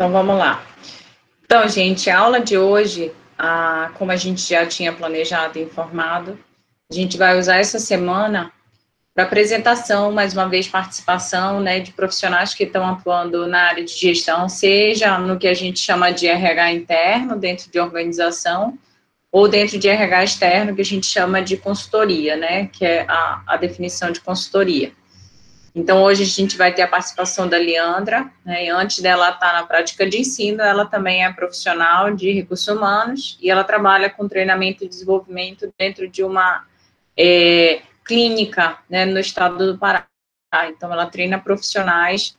Então, vamos lá. Então, gente, a aula de hoje, como a gente já tinha planejado e informado, a gente vai usar essa semana para apresentação, mais uma vez, participação, né, de profissionais que estão atuando na área de gestão, seja no que a gente chama de RH interno, dentro de organização, ou dentro de RH externo, que a gente chama de consultoria, né, que é a definição de consultoria. Então, hoje a gente vai ter a participação da Leandra, né, e antes dela estar na prática de ensino, ela também é profissional de recursos humanos, e ela trabalha com treinamento e desenvolvimento dentro de uma clínica, né, no estado do Pará. Então, ela treina profissionais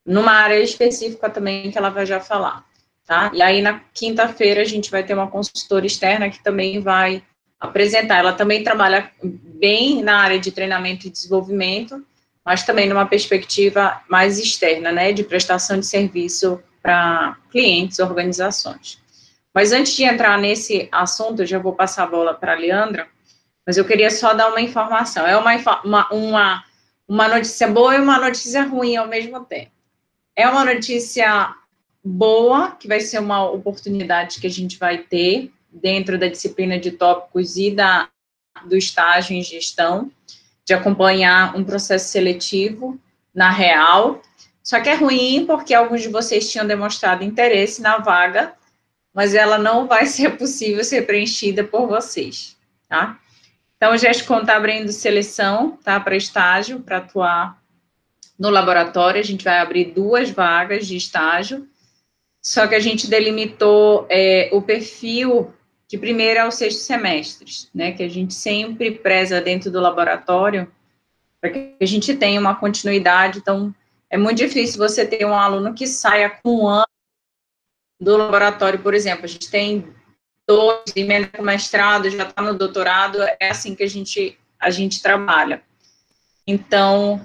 numa área específica também, que ela vai já falar, tá? E aí, na quinta-feira, a gente vai ter uma consultora externa que também vai apresentar. Ela também trabalha bem na área de treinamento e desenvolvimento, mas também numa perspectiva mais externa, né, de prestação de serviço para clientes, organizações. Mas antes de entrar nesse assunto, eu já vou passar a bola para a Leandra, mas eu queria só dar uma informação. É uma notícia boa e uma notícia ruim ao mesmo tempo. É uma notícia boa, que vai ser uma oportunidade que a gente vai ter dentro da disciplina de tópicos e do estágio em gestão, de acompanhar um processo seletivo na real. Só que é ruim porque alguns de vocês tinham demonstrado interesse na vaga, mas ela não vai ser possível ser preenchida por vocês, tá? Então, o GESCOM está abrindo seleção, tá, para estágio, para atuar no laboratório. A gente vai abrir 2 vagas de estágio, só que a gente delimitou o perfil de primeiro ao sexto semestres, né, que a gente sempre preza dentro do laboratório, para que a gente tenha uma continuidade. Então, é muito difícil você ter um aluno que saia com 1 ano do laboratório, por exemplo. A gente tem 2, emenda com mestrado, já está no doutorado, é assim que a gente trabalha. Então,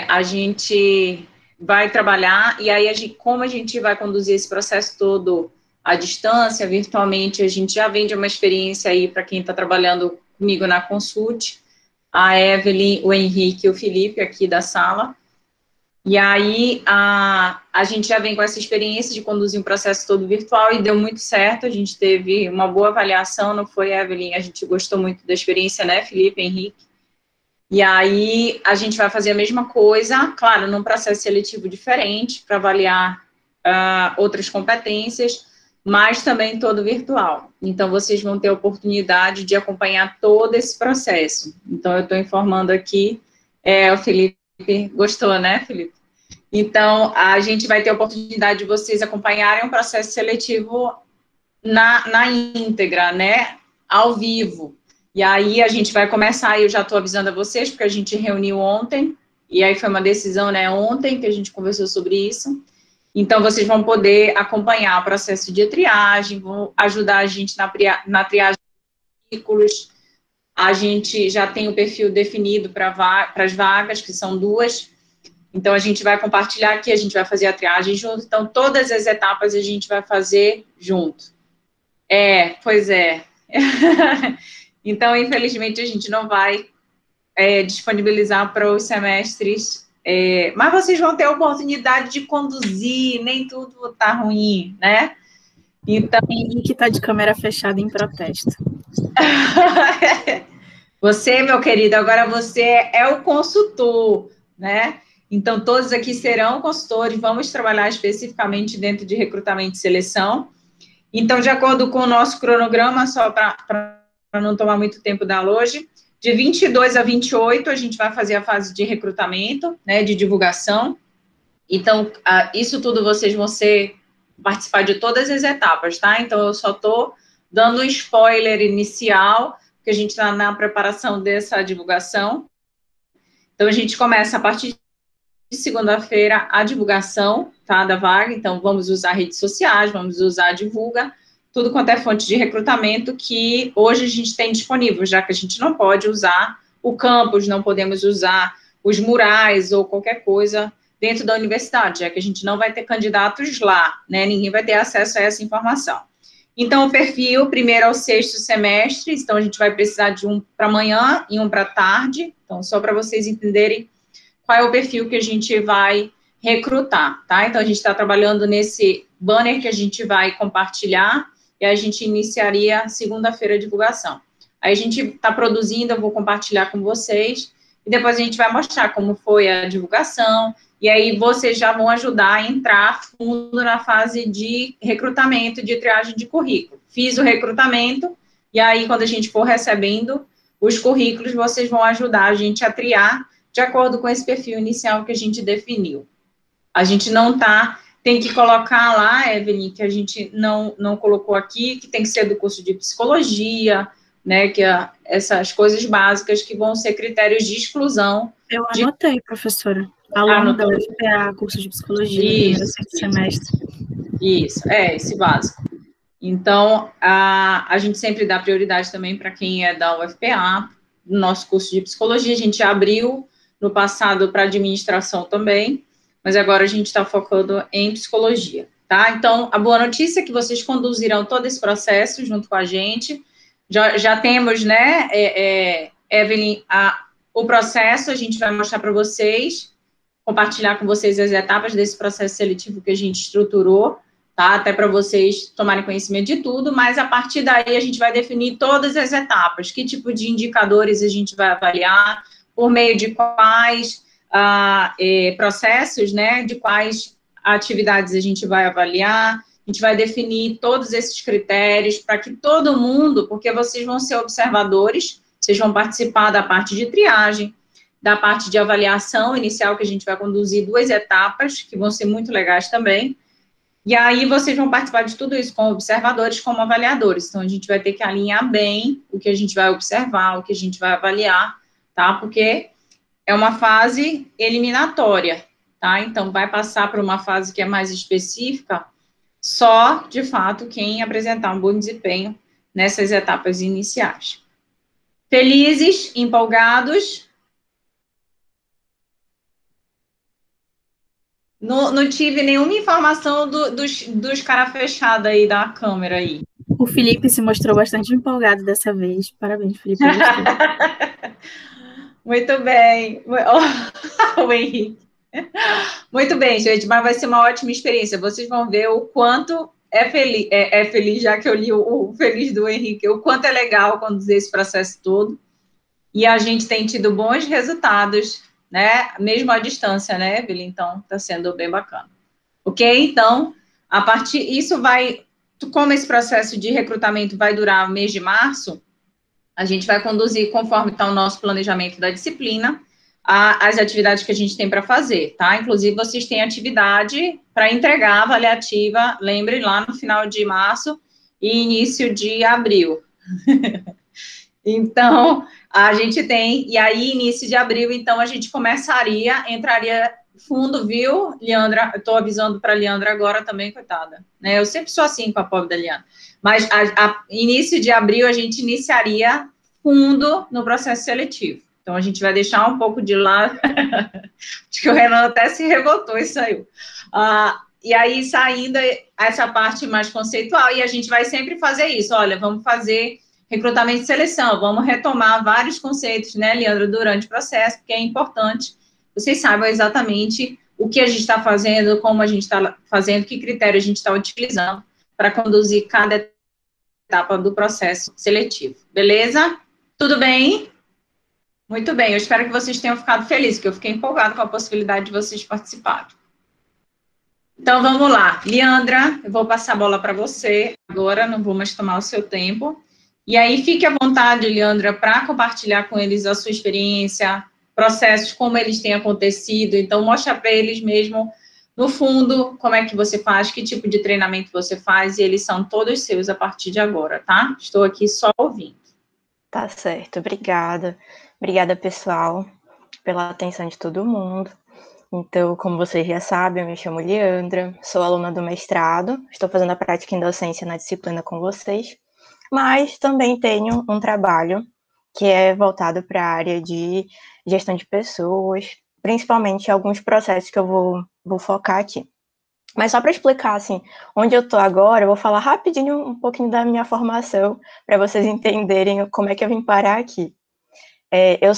a gente vai trabalhar, e aí, como a gente vai conduzir esse processo todo à distância, virtualmente, a gente já vem de uma experiência aí para quem está trabalhando comigo na Consult, a Evelyn, o Henrique e o Felipe aqui da sala. E aí, a gente já vem com essa experiência de conduzir um processo todo virtual e deu muito certo, a gente teve uma boa avaliação, não foi, Evelyn? A gente gostou muito da experiência, né, Felipe, Henrique? E aí, a gente vai fazer a mesma coisa, claro, num processo seletivo diferente, para avaliar outras competências, mas também todo virtual. Então, vocês vão ter a oportunidade de acompanhar todo esse processo. Então, eu estou informando aqui, o Felipe gostou, né, Felipe? Então, a gente vai ter a oportunidade de vocês acompanharem um processo seletivo na íntegra, né, ao vivo. E aí, a gente vai começar, eu já estou avisando a vocês, porque a gente reuniu ontem, e aí foi uma decisão, né, ontem, que a gente conversou sobre isso. Então, vocês vão poder acompanhar o processo de triagem, vão ajudar a gente na triagem de currículos. A gente já tem o perfil definido para as vagas, que são 2. Então, a gente vai compartilhar aqui, a gente vai fazer a triagem junto. Então, todas as etapas a gente vai fazer junto. Pois é. Então, infelizmente, a gente não vai disponibilizar para os semestres, mas vocês vão ter a oportunidade de conduzir, nem tudo está ruim, né? Então, Henrique está de câmera fechada em protesto. Você, meu querido, agora você é o consultor, né? Então, todos aqui serão consultores, vamos trabalhar especificamente dentro de recrutamento e seleção. Então, de acordo com o nosso cronograma, só para não tomar muito tempo da hoje, de 22 a 28, a gente vai fazer a fase de recrutamento, né, de divulgação. Então, isso tudo vocês vão participar de todas as etapas, tá? Então, eu só estou dando um spoiler inicial, porque a gente está na preparação dessa divulgação. Então, a gente começa a partir de segunda-feira a divulgação, tá, da vaga. Então, vamos usar redes sociais, vamos usar a Divulga, tudo quanto é fonte de recrutamento que hoje a gente tem disponível, já que a gente não pode usar o campus, não podemos usar os murais ou qualquer coisa dentro da universidade, já que a gente não vai ter candidatos lá, né, ninguém vai ter acesso a essa informação. Então, o perfil, primeiro ao sexto semestre, então a gente vai precisar de um para manhã e um para tarde, então só para vocês entenderem qual é o perfil que a gente vai recrutar, tá? Então, a gente está trabalhando nesse banner que a gente vai compartilhar e a gente iniciaria segunda-feira a divulgação. Aí a gente está produzindo, eu vou compartilhar com vocês e depois a gente vai mostrar como foi a divulgação e aí vocês já vão ajudar a entrar fundo na fase de recrutamento, de triagem de currículo. Fiz o recrutamento e aí quando a gente for recebendo os currículos, vocês vão ajudar a gente a triar de acordo com esse perfil inicial que a gente definiu. A gente não tem que colocar lá, Evelyn, que a gente não colocou aqui, que tem que ser do curso de psicologia, né, que essas coisas básicas que vão ser critérios de exclusão. Eu anotei, professora. Aluno da UFPA, curso de psicologia, primeiro semestre. Isso, esse básico. Então, a gente sempre dá prioridade também para quem é da UFPA, no nosso curso de psicologia, a gente abriu no passado para administração também, mas agora a gente está focando em psicologia, tá? Então, a boa notícia é que vocês conduzirão todo esse processo junto com a gente. Já temos, né, Evelyn, o processo, a gente vai mostrar para vocês, compartilhar com vocês as etapas desse processo seletivo que a gente estruturou, tá? Até para vocês tomarem conhecimento de tudo, mas a partir daí a gente vai definir todas as etapas, que tipo de indicadores a gente vai avaliar, por meio de quais processos, né, de quais atividades a gente vai avaliar, a gente vai definir todos esses critérios para que todo mundo, porque vocês vão ser observadores, vocês vão participar da parte de triagem, da parte de avaliação inicial, que a gente vai conduzir 2 etapas, que vão ser muito legais também, e aí vocês vão participar de tudo isso como observadores, como avaliadores, então a gente vai ter que alinhar bem o que a gente vai observar, o que a gente vai avaliar, tá, porque é uma fase eliminatória, tá, então vai passar para uma fase que é mais específica, só, de fato, quem apresentar um bom desempenho nessas etapas iniciais. Felizes, empolgados? Não tive nenhuma informação dos caras fechados aí da câmera aí. O Felipe se mostrou bastante empolgado dessa vez. Parabéns, Felipe. Muito bem. O Henrique. Muito bem, gente, mas vai ser uma ótima experiência. Vocês vão ver o quanto é feliz, já que eu li o feliz do Henrique, o quanto é legal conduzir esse processo todo. E a gente tem tido bons resultados, né? Mesmo à distância, né, Evelyn? Então, está sendo bem bacana. Ok? Então, como esse processo de recrutamento vai durar o mês de março, a gente vai conduzir, conforme está o nosso planejamento da disciplina, as atividades que a gente tem para fazer, tá? Inclusive, vocês têm atividade para entregar avaliativa, lembrem, lá no final de março e início de abril. Então, a gente tem, e aí, início de abril, então, a gente entraria fundo, viu, Leandra? Eu estou avisando para a Leandra agora também, coitada, né? Eu sempre sou assim com a pobre da Leandra. Mas, início de abril, a gente iniciaria fundo no processo seletivo. Então, a gente vai deixar um pouco de lado. Acho que o Renan até se revoltou e saiu. E aí, saindo essa parte mais conceitual, e a gente vai sempre fazer isso. Olha, vamos fazer recrutamento e seleção, vamos retomar vários conceitos, né, Leandro, durante o processo, porque é importante vocês saibam exatamente o que a gente está fazendo, como a gente está fazendo, que critério a gente está utilizando para conduzir cada etapa do processo seletivo. Beleza? Tudo bem? Muito bem, eu espero que vocês tenham ficado felizes, porque eu fiquei empolgada com a possibilidade de vocês participarem. Então, vamos lá. Leandra, eu vou passar a bola para você agora, não vou mais tomar o seu tempo. E aí, fique à vontade, Leandra, para compartilhar com eles a sua experiência, processos, como eles têm acontecido. Então, mostra para eles mesmo, no fundo, como é que você faz, que tipo de treinamento você faz, e eles são todos seus a partir de agora, tá? Estou aqui só ouvindo. Tá certo, obrigada. Obrigada, pessoal, pela atenção de todo mundo. Então, como vocês já sabem, eu me chamo Leandra, sou aluna do mestrado, estou fazendo a prática em docência na disciplina com vocês, mas também tenho um trabalho que é voltado para a área de gestão de pessoas, principalmente alguns processos que eu vou focar aqui. Mas só para explicar, assim, onde eu estou agora, eu vou falar rapidinho um pouquinho da minha formação, para vocês entenderem como é que eu vim parar aqui. Eu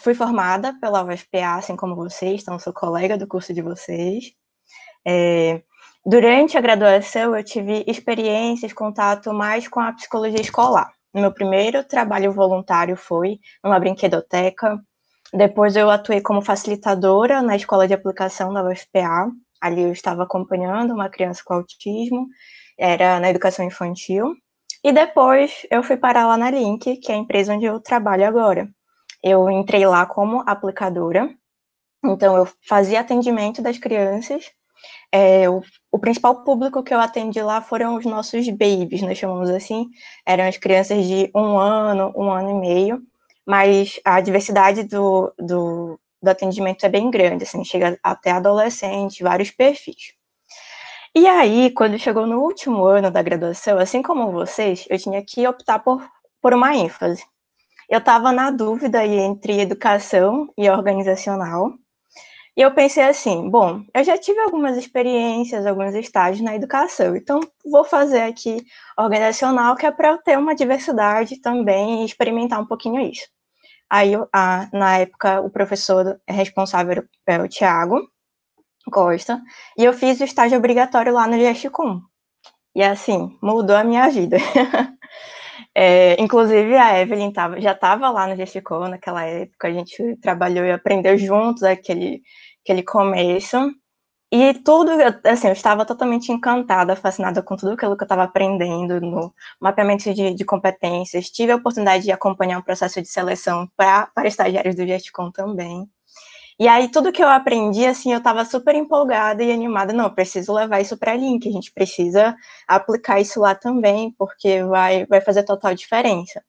fui formada pela UFPA, assim como vocês, então sou colega do curso de vocês. Durante a graduação, eu tive experiências, contato mais com a psicologia escolar. Meu primeiro trabalho voluntário foi numa brinquedoteca. Depois eu atuei como facilitadora na escola de aplicação da UFPA. Ali eu estava acompanhando uma criança com autismo, era na educação infantil. E depois eu fui parar lá na Link, que é a empresa onde eu trabalho agora. Eu entrei lá como aplicadora, então eu fazia atendimento das crianças. O principal público que eu atendi lá foram os nossos babies, nós chamamos assim, eram as crianças de 1 ano e meio, mas a diversidade do atendimento é bem grande, assim, chega até adolescente, vários perfis. E aí, quando chegou no último ano da graduação, assim como vocês, eu tinha que optar por uma ênfase. Eu estava na dúvida entre educação e organizacional, e eu pensei assim, bom, eu já tive algumas experiências, alguns estágios na educação, então vou fazer aqui organizacional, que é para eu ter uma diversidade também e experimentar um pouquinho isso. Aí, na época, o professor responsável era o Tiago Costa, e eu fiz o estágio obrigatório lá no Gesticom. E assim, mudou a minha vida. Inclusive, a Evelyn já estava lá no Gesticom naquela época, a gente trabalhou e aprendeu juntos aquele começo. E tudo, assim, eu estava totalmente encantada, fascinada com tudo aquilo que eu estava aprendendo no mapeamento de competências. Tive a oportunidade de acompanhar um processo de seleção para estagiários do Gesticom também. E aí, tudo que eu aprendi, assim, eu estava super empolgada e animada. Não, eu preciso levar isso para a Link, a gente precisa aplicar isso lá também, porque vai fazer total diferença.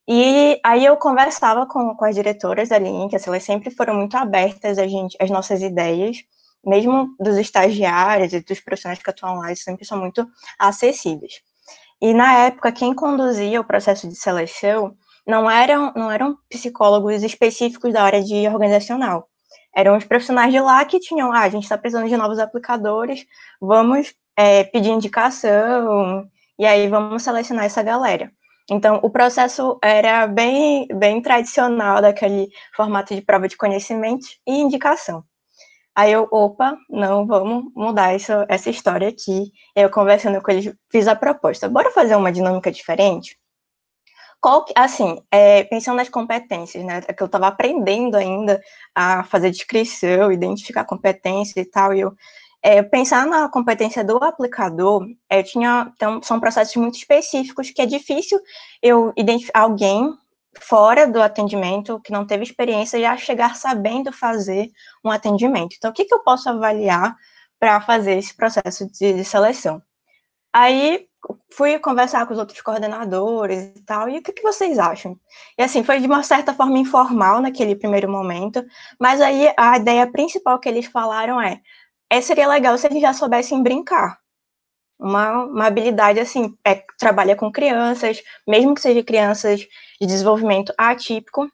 E aí eu conversava com as diretoras da Link, assim, elas sempre foram muito abertas às nossas ideias, mesmo dos estagiários e dos profissionais que atuam lá, eles sempre são muito acessíveis. E na época, quem conduzia o processo de seleção não eram psicólogos específicos da área de organizacional. Eram os profissionais de lá que tinham, a gente está precisando de novos aplicadores, vamos pedir indicação, e aí vamos selecionar essa galera. Então, o processo era bem, bem tradicional, daquele formato de prova de conhecimento e indicação. Aí eu, não, vamos mudar essa história aqui. Eu conversando com eles, fiz a proposta. Bora fazer uma dinâmica diferente? Assim, pensando nas competências, né? Que eu estava aprendendo ainda a fazer descrição, identificar competência e tal, e eu pensar na competência do aplicador, são processos muito específicos que é difícil eu identificar alguém fora do atendimento, que não teve experiência, já chegar sabendo fazer um atendimento. Então, o que eu posso avaliar para fazer esse processo de seleção? Aí, fui conversar com os outros coordenadores e tal, e o que vocês acham? E assim, foi de uma certa forma informal naquele primeiro momento, mas aí a ideia principal que eles falaram seria legal se eles já soubessem brincar. Uma habilidade, assim, trabalha com crianças, mesmo que sejam crianças de desenvolvimento atípico,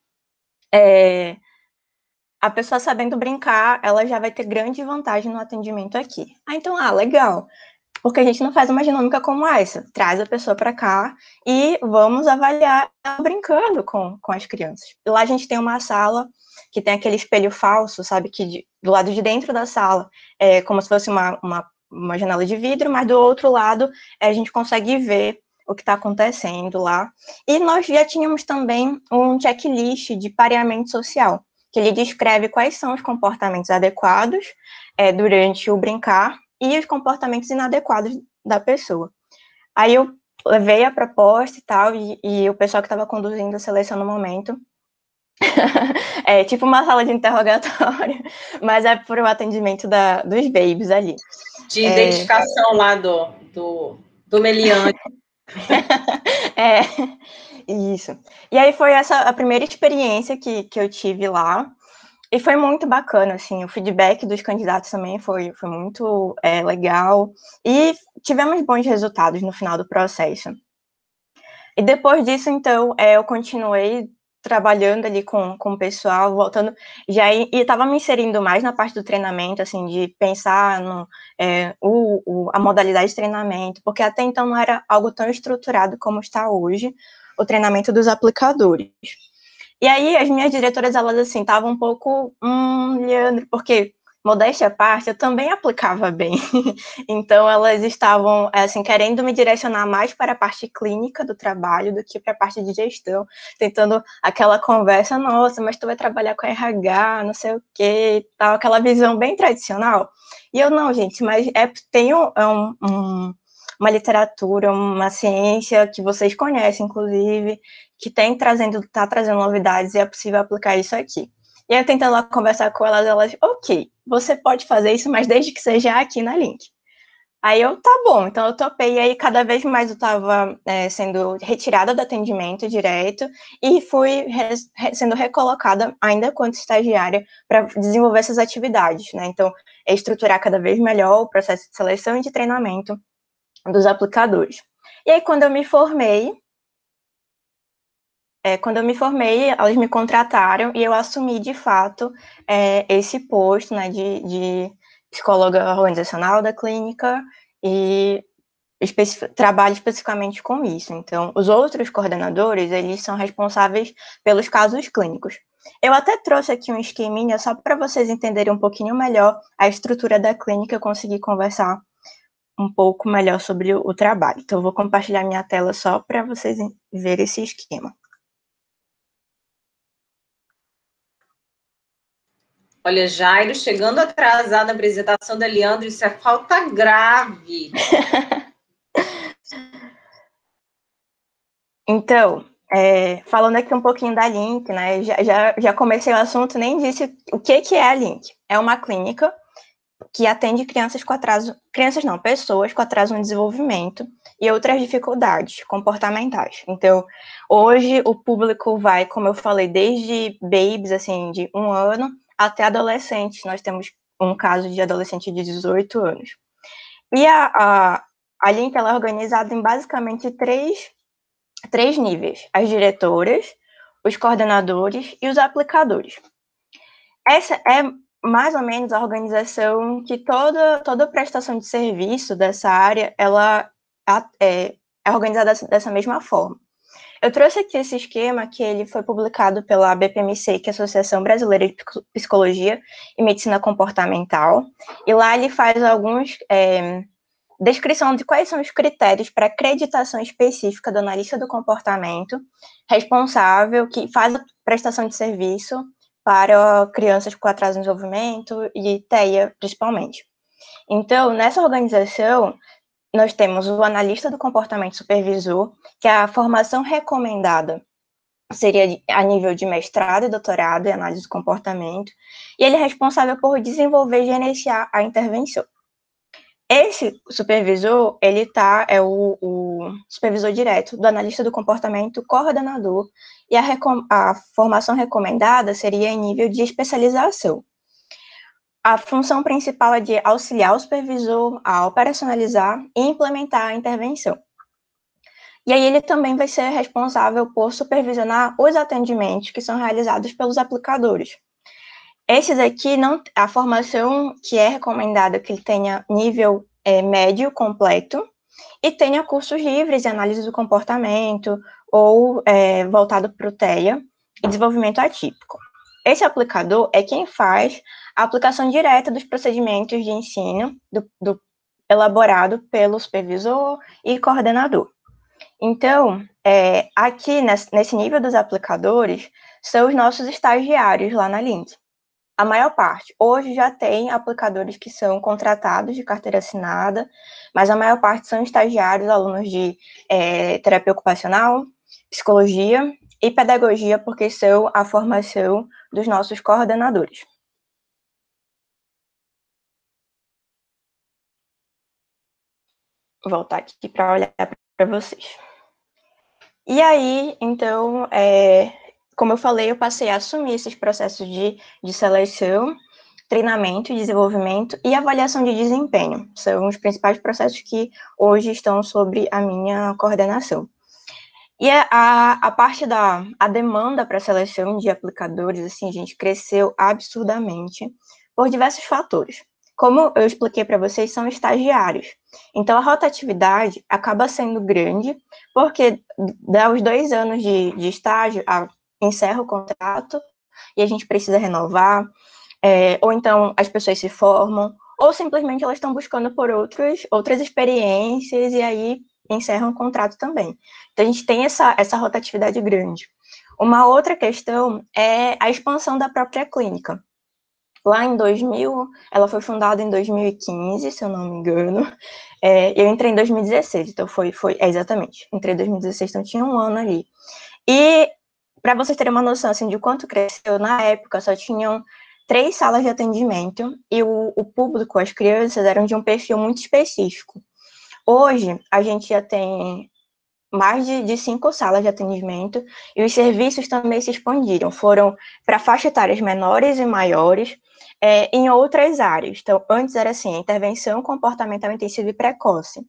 a pessoa sabendo brincar, ela já vai ter grande vantagem no atendimento aqui. Então, legal, porque a gente não faz uma dinâmica como essa, traz a pessoa para cá e vamos avaliar ela brincando com as crianças. E lá a gente tem uma sala que tem aquele espelho falso, sabe, que do lado de dentro da sala é como se fosse uma janela de vidro, mas do outro lado a gente consegue ver o que está acontecendo lá. E nós já tínhamos também um checklist de pareamento social, que ele descreve quais são os comportamentos adequados durante o brincar e os comportamentos inadequados da pessoa. Aí eu levei a proposta e tal, e o pessoal que estava conduzindo a seleção no momento, tipo uma sala de interrogatório, mas é por o atendimento dos babies ali. De identificação lá do meliante. Isso. E aí foi essa a primeira experiência que eu tive lá, e foi muito bacana, assim, o feedback dos candidatos também foi muito legal, e tivemos bons resultados no final do processo. E depois disso, então, eu continuei trabalhando ali com o pessoal, voltando, e estava me inserindo mais na parte do treinamento, assim, de pensar a modalidade de treinamento, porque até então não era algo tão estruturado como está hoje, o treinamento dos aplicadores. E aí, as minhas diretoras, elas, assim, estavam um pouco, Leandro, porque, modéstia à parte, eu também aplicava bem. Então, elas estavam, assim, querendo me direcionar mais para a parte clínica do trabalho do que para a parte de gestão, tentando aquela conversa, nossa, mas tu vai trabalhar com RH, não sei o quê, tal, aquela visão bem tradicional. E eu, não, gente, mas tem uma literatura, uma ciência que vocês conhecem, inclusive, que está trazendo novidades e é possível aplicar isso aqui. E aí, tentando lá conversar com elas, ok, você pode fazer isso, mas desde que seja aqui na Link. Aí eu, tá bom, então eu topei, e aí cada vez mais eu estava sendo retirada do atendimento direto e fui sendo recolocada ainda quanto estagiária para desenvolver essas atividades, né? Então, estruturar cada vez melhor o processo de seleção e de treinamento dos aplicadores. E aí, quando eu me formei, elas me contrataram e eu assumi, de fato, esse posto, né, de psicóloga organizacional da clínica e trabalho especificamente com isso. Então, os outros coordenadores, eles são responsáveis pelos casos clínicos. Eu até trouxe aqui um esqueminha só para vocês entenderem um pouquinho melhor a estrutura da clínica, eu consegui conversar um pouco melhor sobre o trabalho. Então, eu vou compartilhar minha tela só para vocês verem esse esquema. Olha, Jairo chegando atrasado na apresentação da Leandro, isso é falta grave. Então, falando aqui um pouquinho da Link, né? Já comecei o assunto, nem disse o que é a Link. É uma clínica que atende pessoas com atraso no desenvolvimento e outras dificuldades comportamentais. Então, hoje o público vai, como eu falei, desde babies, assim, de 1 ano, até adolescentes. Nós temos um caso de adolescente de 18 anos. E a Link, ela é organizada em basicamente três níveis: as diretoras, os coordenadores e os aplicadores. Essa é mais ou menos a organização que toda prestação de serviço dessa área, ela é organizada dessa mesma forma. Eu trouxe aqui esse esquema que ele foi publicado pela BPMC, que é a Associação Brasileira de Psicologia e Medicina Comportamental, e lá ele faz alguns descrição de quais são os critérios para acreditação específica do analista do comportamento responsável que faz a prestação de serviço para crianças com atraso no desenvolvimento e TEA, principalmente. Então, nessa organização, nós temos o analista do comportamento supervisor, que é a formação recomendada seria a nível de mestrado e doutorado em análise do comportamento, e ele é responsável por desenvolver e gerenciar a intervenção. Esse supervisor, ele é o supervisor direto do analista do comportamento coordenador, e a formação recomendada seria em nível de especialização. A função principal é de auxiliar o supervisor a operacionalizar e implementar a intervenção. E aí ele também vai ser responsável por supervisionar os atendimentos que são realizados pelos aplicadores. Esses aqui, a formação que é recomendada que ele tenha nível médio completo e tenha cursos livres de análise do comportamento ou voltado para o TEA e desenvolvimento atípico. Esse aplicador é quem faz a aplicação direta dos procedimentos de ensino elaborado pelo supervisor e coordenador. Então, aqui nesse nível dos aplicadores, são os nossos estagiários lá na Link. A maior parte. Hoje já tem aplicadores que são contratados de carteira assinada, mas a maior parte são estagiários, alunos de terapia ocupacional, psicologia e pedagogia, porque são a formação dos nossos coordenadores. Vou voltar aqui para olhar para vocês. E aí, então, como eu falei, eu passei a assumir esses processos de seleção, treinamento, desenvolvimento e avaliação de desempenho. São os principais processos que hoje estão sobre a minha coordenação. E a parte a demanda para a seleção de aplicadores, assim, gente, cresceu absurdamente por diversos fatores. Como eu expliquei para vocês, são estagiários. Então, a rotatividade acaba sendo grande, porque dá os 2 anos de estágio, encerra o contrato e a gente precisa renovar, ou então as pessoas se formam, ou simplesmente elas estão buscando por outras experiências e aí encerram o contrato também. Então, a gente tem essa rotatividade grande. Uma outra questão é a expansão da própria clínica. Lá em 2000, ela foi fundada em 2015, se eu não me engano. Eu entrei em 2016, então exatamente. Entrei em 2016, então tinha um ano ali. E, para vocês terem uma noção assim, de quanto cresceu, na época só tinham 3 salas de atendimento e o público, as crianças, eram de um perfil muito específico. Hoje, a gente já tem mais de 5 salas de atendimento e os serviços também se expandiram, foram para faixa etárias menores e maiores, em outras áreas. Então, antes era assim, intervenção comportamental intensiva e precoce,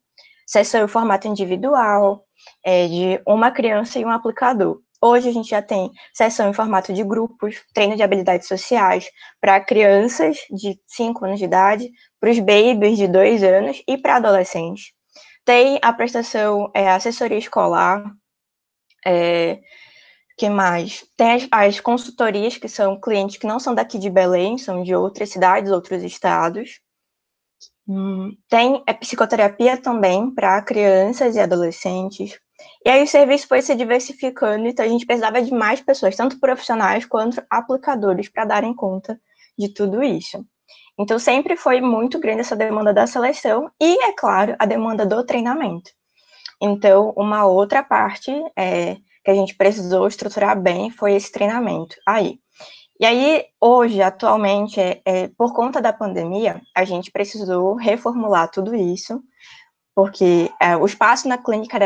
sessão em formato individual, de uma criança e um aplicador. Hoje a gente já tem sessão em formato de grupos, treino de habilidades sociais para crianças de 5 anos de idade, para os babies de 2 anos e para adolescentes. Tem a prestação, assessoria escolar, que mais? Tem as consultorias, que são clientes que não são daqui de Belém, são de outras cidades, outros estados. Tem psicoterapia também para crianças e adolescentes. E aí o serviço foi se diversificando, então a gente precisava de mais pessoas, tanto profissionais quanto aplicadores, para darem conta de tudo isso. Então sempre foi muito grande essa demanda da seleção e, é claro, a demanda do treinamento. Então, uma outra parte que a gente precisou estruturar bem foi esse treinamento aí. E aí, hoje, atualmente, por conta da pandemia, a gente precisou reformular tudo isso, porque o espaço na clínica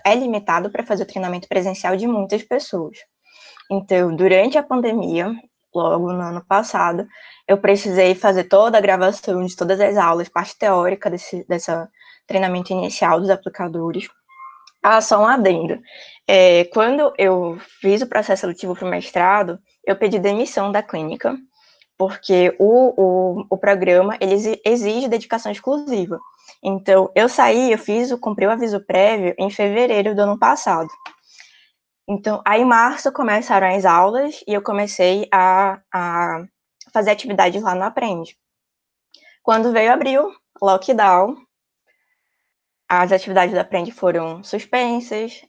é limitado para fazer o treinamento presencial de muitas pessoas. Então, durante a pandemia, logo no ano passado, eu precisei fazer toda a gravação de todas as aulas, parte teórica desse treinamento inicial dos aplicadores. Só um adendo. Quando eu fiz o processo seletivo para o mestrado, eu pedi demissão da clínica, porque o programa ele exige dedicação exclusiva. Então, eu saí, cumpri o aviso prévio em fevereiro do ano passado. Então, aí em março começaram as aulas e eu comecei a fazer atividades lá no Aprende. Quando veio abril, lockdown, as atividades do Aprende foram suspensas,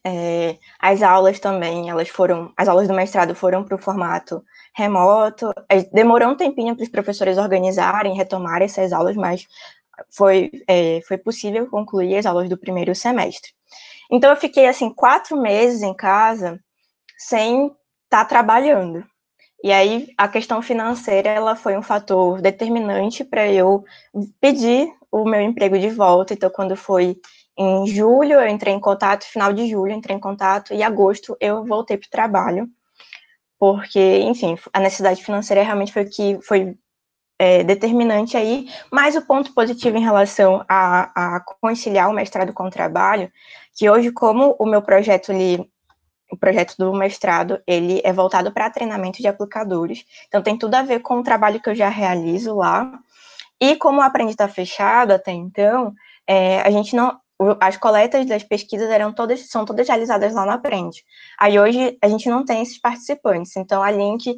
as aulas também, as aulas do mestrado foram para o formato remoto. Demorou um tempinho para os professores organizarem, retomarem essas aulas, mas foi possível concluir as aulas do primeiro semestre. Então, eu fiquei, assim, 4 meses em casa sem estar trabalhando. E aí, a questão financeira, ela foi um fator determinante para eu pedir o meu emprego de volta. Então, quando foi em julho, eu entrei em contato, final de julho, entrei em contato, e em agosto eu voltei para o trabalho, porque, enfim, a necessidade financeira realmente foi o que foi determinante aí, mas o ponto positivo em relação a conciliar o mestrado com o trabalho, que hoje, como o meu projeto o projeto do mestrado, ele é voltado para treinamento de aplicadores, então tem tudo a ver com o trabalho que eu já realizo lá, e como o Aprende está fechado até então, a gente não, as coletas das pesquisas são todas realizadas lá no Aprende. Aí hoje a gente não tem esses participantes, então a Link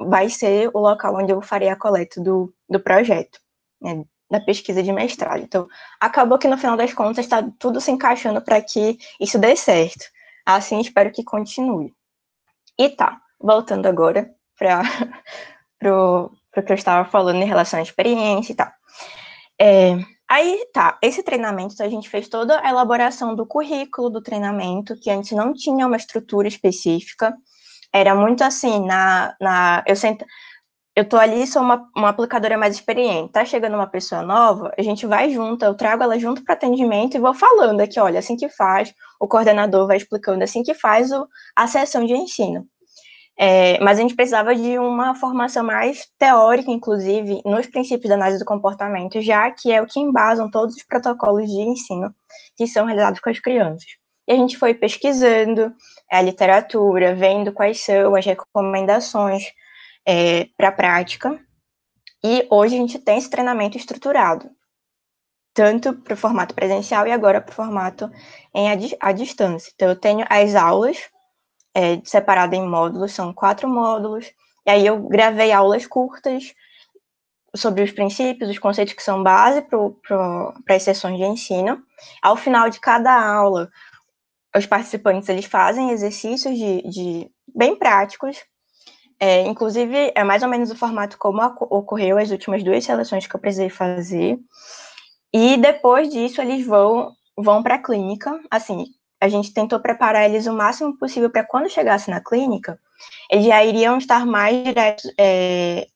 vai ser o local onde eu farei a coleta do projeto, né, da pesquisa de mestrado. Então, acabou que no final das contas está tudo se encaixando para que isso dê certo. Assim, espero que continue. E tá, voltando agora para o que eu estava falando em relação à experiência e tal. Aí tá, esse treinamento, a gente fez toda a elaboração do currículo do treinamento, que antes não tinha uma estrutura específica, era muito assim, eu tô ali, sou uma aplicadora mais experiente, tá chegando uma pessoa nova, a gente vai junto, eu trago ela junto para atendimento e vou falando aqui, olha, assim que faz, o coordenador vai explicando assim que faz a sessão de ensino. Mas a gente precisava de uma formação mais teórica, inclusive, nos princípios da análise do comportamento, já que é o que embasam todos os protocolos de ensino que são realizados com as crianças. E a gente foi pesquisando a literatura, vendo quais são as recomendações para a prática, e hoje a gente tem esse treinamento estruturado, tanto para o formato presencial e agora para o formato à distância. Então, eu tenho as aulas separada em módulos, são 4 módulos, e aí eu gravei aulas curtas sobre os princípios, os conceitos que são base para as sessões de ensino. Ao final de cada aula, os participantes eles fazem exercícios bem práticos, inclusive é mais ou menos o formato como ocorreu as últimas 2 seleções que eu precisei fazer, e depois disso eles vão para a clínica. Assim, a gente tentou preparar eles o máximo possível para quando chegasse na clínica, eles já iriam estar mais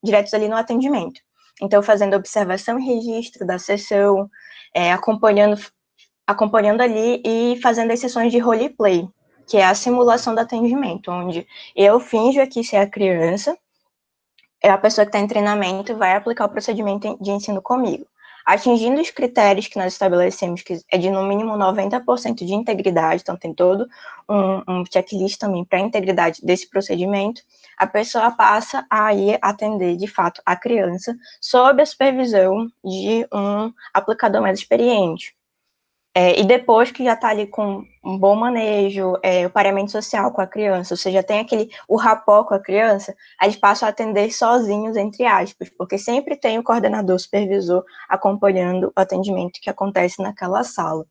diretos ali no atendimento. Então, fazendo observação e registro da sessão, acompanhando ali e fazendo as sessões de roleplay, que é a simulação do atendimento, onde eu finjo aqui ser a criança, a pessoa que está em treinamento vai aplicar o procedimento de ensino comigo. Atingindo os critérios que nós estabelecemos, que é de no mínimo 90% de integridade, então tem todo um checklist também para a integridade desse procedimento, a pessoa passa a ir atender, de fato, a criança sob a supervisão de um aplicador mais experiente. E depois que já está ali com um bom manejo, o pareamento social com a criança, ou seja, tem o rapport com a criança, aí eles passam a atender sozinhos, entre aspas, porque sempre tem o coordenador, supervisor, acompanhando o atendimento que acontece naquela sala.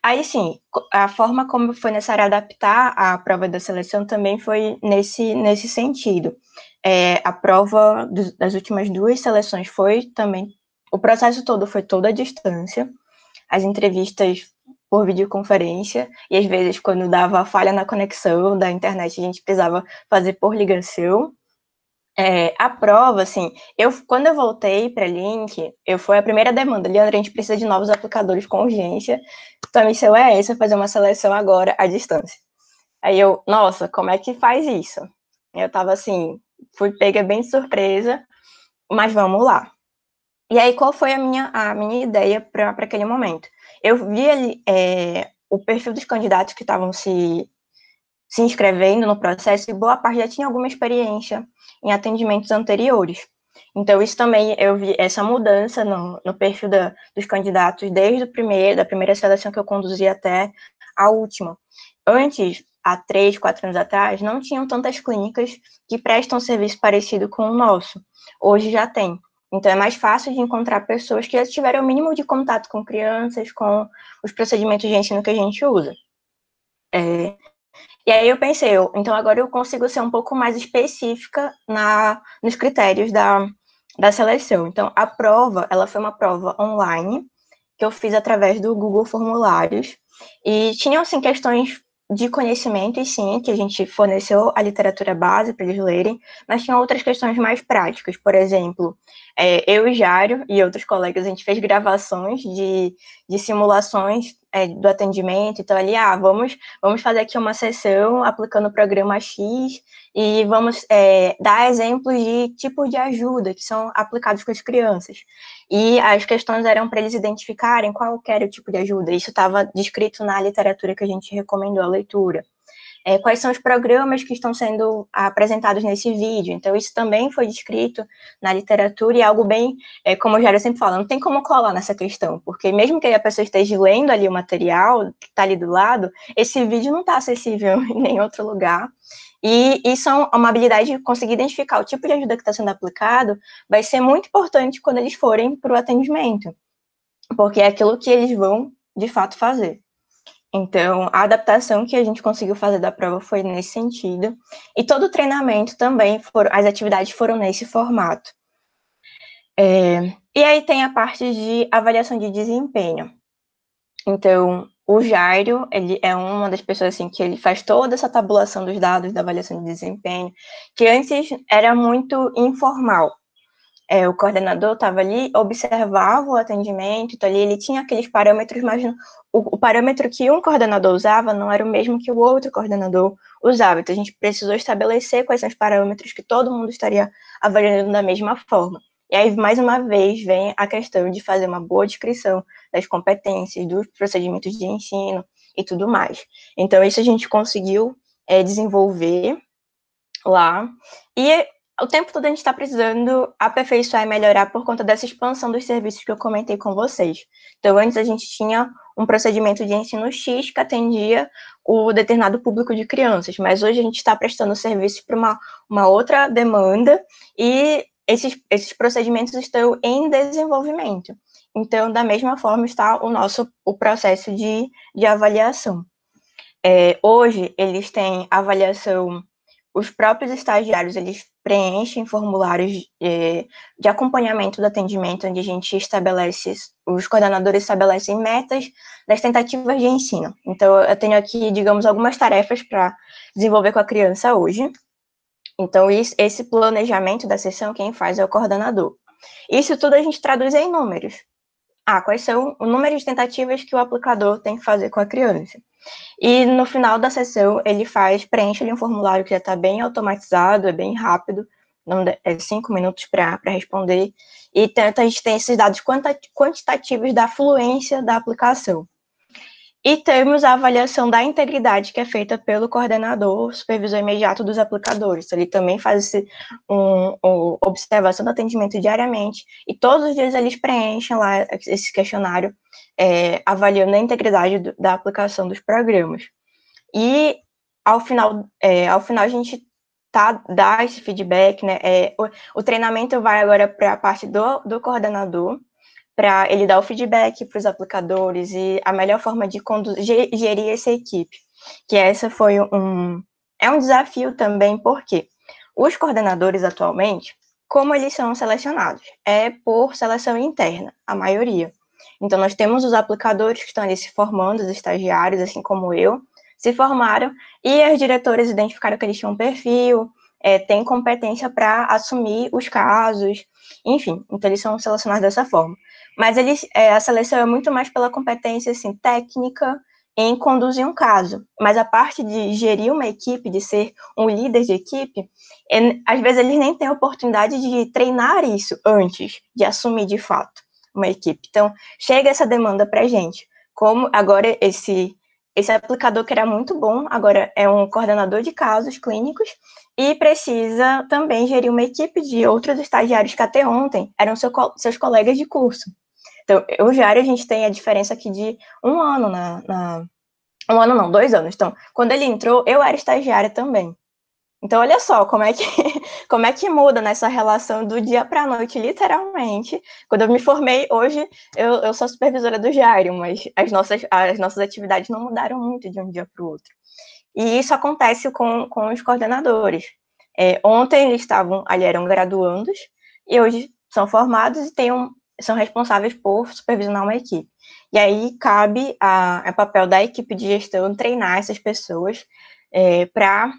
Aí, sim, a forma como foi necessário adaptar a prova da seleção também foi nesse sentido. A prova das últimas 2 seleções foi também... O processo todo foi toda à distância, as entrevistas por videoconferência, e às vezes, quando dava falha na conexão da internet, a gente precisava fazer por ligação. A prova, assim, quando eu voltei para Link, foi a primeira demanda, Leandro, a gente precisa de novos aplicadores com urgência, então a missão é essa, fazer uma seleção agora à distância. Aí nossa, como é que faz isso? Eu tava assim, fui pega bem de surpresa, mas vamos lá. E aí, qual foi a minha ideia para aquele momento? Eu vi ali o perfil dos candidatos que estavam se inscrevendo no processo, e boa parte já tinha alguma experiência em atendimentos anteriores. Então, isso também, eu vi essa mudança no perfil dos candidatos desde da primeira seleção que eu conduzi até a última. Antes, há 3, 4 anos atrás, não tinham tantas clínicas que prestam serviço parecido com o nosso. Hoje já tem. Então, é mais fácil de encontrar pessoas que já tiveram o mínimo de contato com crianças, com os procedimentos de ensino que a gente usa. E aí eu pensei, então agora eu consigo ser um pouco mais específica nos critérios da seleção. Então, a prova, ela foi uma prova online, que eu fiz através do Google Formulários, e tinham, assim, questões de conhecimento, e sim, que a gente forneceu a literatura base para eles lerem, mas tinha outras questões mais práticas. Por exemplo, eu e Jário e outros colegas, a gente fez gravações de simulações do atendimento. Então, ali, vamos fazer aqui uma sessão aplicando o programa X e vamos dar exemplos de tipos de ajuda que são aplicados com as crianças. E as questões eram para eles identificarem qual era o tipo de ajuda. Isso estava descrito na literatura que a gente recomendou a leitura. Quais são os programas que estão sendo apresentados nesse vídeo. Então, isso também foi descrito na literatura, e é algo bem, como o Jário sempre fala, não tem como colar nessa questão, porque mesmo que a pessoa esteja lendo ali o material que está ali do lado, esse vídeo não está acessível em nenhum outro lugar. E isso é uma habilidade de conseguir identificar o tipo de ajuda que está sendo aplicado, vai ser muito importante quando eles forem para o atendimento, porque é aquilo que eles vão, de fato, fazer. Então, a adaptação que a gente conseguiu fazer da prova foi nesse sentido, e todo o treinamento também, as atividades foram nesse formato. E aí tem a parte de avaliação de desempenho. Então, o Jairo, ele é uma das pessoas assim, que ele faz toda essa tabulação dos dados da avaliação de desempenho, que antes era muito informal. O coordenador estava ali, observava o atendimento, então ali ele tinha aqueles parâmetros, mas o parâmetro que um coordenador usava não era o mesmo que o outro coordenador usava. Então, a gente precisou estabelecer quais são os parâmetros que todo mundo estaria avaliando da mesma forma. E aí, mais uma vez, vem a questão de fazer uma boa descrição das competências, dos procedimentos de ensino e tudo mais. Então, isso a gente conseguiu desenvolver lá. E o tempo todo a gente está precisando aperfeiçoar e melhorar por conta dessa expansão dos serviços que eu comentei com vocês. Então, antes a gente tinha um procedimento de ensino X que atendia o determinado público de crianças, mas hoje a gente está prestando serviço para uma outra demanda e esses procedimentos estão em desenvolvimento. Então, da mesma forma, está o processo de avaliação. Hoje, eles têm avaliação, os próprios estagiários, eles preenchem formulários de acompanhamento do atendimento, onde a gente estabelece, os coordenadores estabelecem metas das tentativas de ensino. Então, eu tenho aqui, digamos, algumas tarefas para desenvolver com a criança hoje. Então, esse planejamento da sessão, quem faz é o coordenador. Isso tudo a gente traduz em números. Quais são o número de tentativas que o aplicador tem que fazer com a criança. E no final da sessão, ele preenche ali um formulário que já está bem automatizado, é bem rápido, é 5 minutos para responder, e a gente tem esses dados quantitativos da fluência da aplicação. E temos a avaliação da integridade, que é feita pelo coordenador, supervisor imediato dos aplicadores. Ele também faz observação do atendimento diariamente, e todos os dias eles preenchem lá esse questionário, avaliando a integridade da aplicação dos programas. E, ao final a gente dá esse feedback, né? O treinamento vai agora para a parte do coordenador, para ele dar o feedback para os aplicadores e a melhor forma de gerir essa equipe. Que essa foi um desafio também, porque os coordenadores atualmente, como eles são selecionados? É por seleção interna, a maioria. Então, nós temos os aplicadores que estão ali se formando, os estagiários, assim como eu, se formaram, e os diretores identificaram que eles tinham um perfil, têm competência para assumir os casos, enfim, então eles são selecionados dessa forma. Mas a seleção é muito mais pela competência assim, técnica em conduzir um caso. Mas a parte de gerir uma equipe, de ser um líder de equipe, às vezes eles nem têm a oportunidade de treinar isso antes de assumir de fato uma equipe. Então, chega essa demanda para a gente. Como agora esse aplicador que era muito bom, agora é um coordenador de casos clínicos e precisa também gerir uma equipe de outros estagiários que até ontem eram seus colegas de curso. Então, o Jairo, a gente tem a diferença aqui de 1 ano 2 anos. Então, quando ele entrou, eu era estagiária também. Então, olha só como é que muda nessa relação do dia para a noite, literalmente. Quando eu me formei, hoje, eu sou supervisora do Jairo, mas as nossas atividades não mudaram muito de um dia para o outro. E isso acontece com os coordenadores. Ontem eles eram graduandos, e hoje são formados e são responsáveis por supervisionar uma equipe. E aí cabe a papel da equipe de gestão treinar essas pessoas para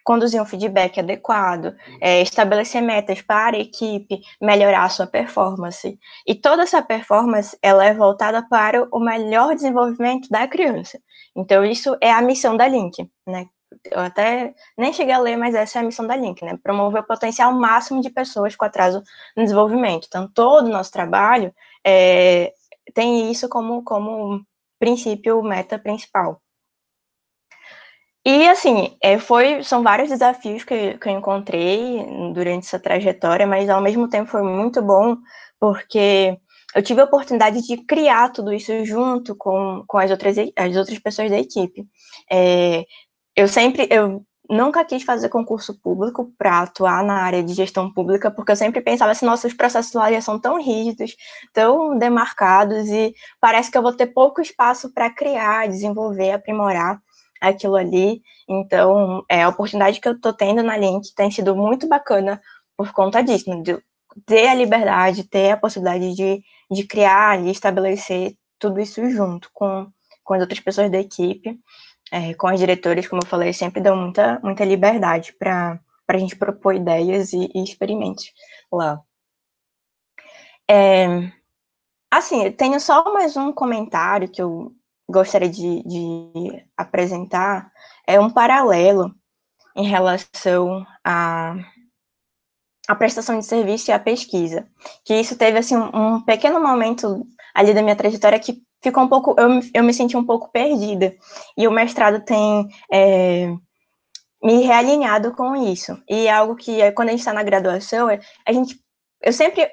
conduzir um feedback adequado, estabelecer metas para a equipe, melhorar a sua performance. E toda essa performance, ela é voltada para o melhor desenvolvimento da criança. Então, isso é a missão da Link, né? Eu até nem cheguei a ler, mas essa é a missão da Link, né? Promover o potencial máximo de pessoas com atraso no desenvolvimento. Então, todo o nosso trabalho tem isso como princípio, meta principal. E, assim, são vários desafios que eu encontrei durante essa trajetória, mas, ao mesmo tempo, foi muito bom, porque eu tive a oportunidade de criar tudo isso junto com as outras pessoas da equipe. Eu nunca quis fazer concurso público para atuar na área de gestão pública, porque eu sempre pensava assim, nossos processos lá já são tão rígidos, tão demarcados, e parece que eu vou ter pouco espaço para criar, desenvolver, aprimorar aquilo ali. Então, a oportunidade que eu estou tendo na Link tem sido muito bacana por conta disso, né? De ter a liberdade, ter a possibilidade de criar e estabelecer tudo isso junto com as outras pessoas da equipe, com as diretoras, como eu falei, sempre dão muita liberdade para a gente propor ideias e experimentos lá. Assim, eu tenho só mais um comentário que eu gostaria de apresentar, é um paralelo em relação à prestação de serviço e à pesquisa, que isso teve, assim, um pequeno momento ali da minha trajetória que ficou um pouco, eu me senti um pouco perdida, e o mestrado tem me realinhado com isso, e é algo que, quando a gente está na graduação, a gente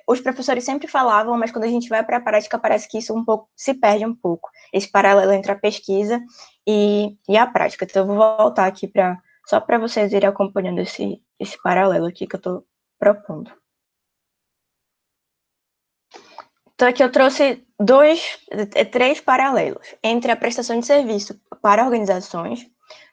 os professores sempre falavam, mas quando a gente vai para a prática, parece que isso se perde um pouco, esse paralelo entre a pesquisa e a prática. Então, eu vou voltar aqui só para vocês irem acompanhando esse paralelo aqui que eu estou propondo. Então, aqui eu trouxe 3 paralelos entre a prestação de serviço para organizações.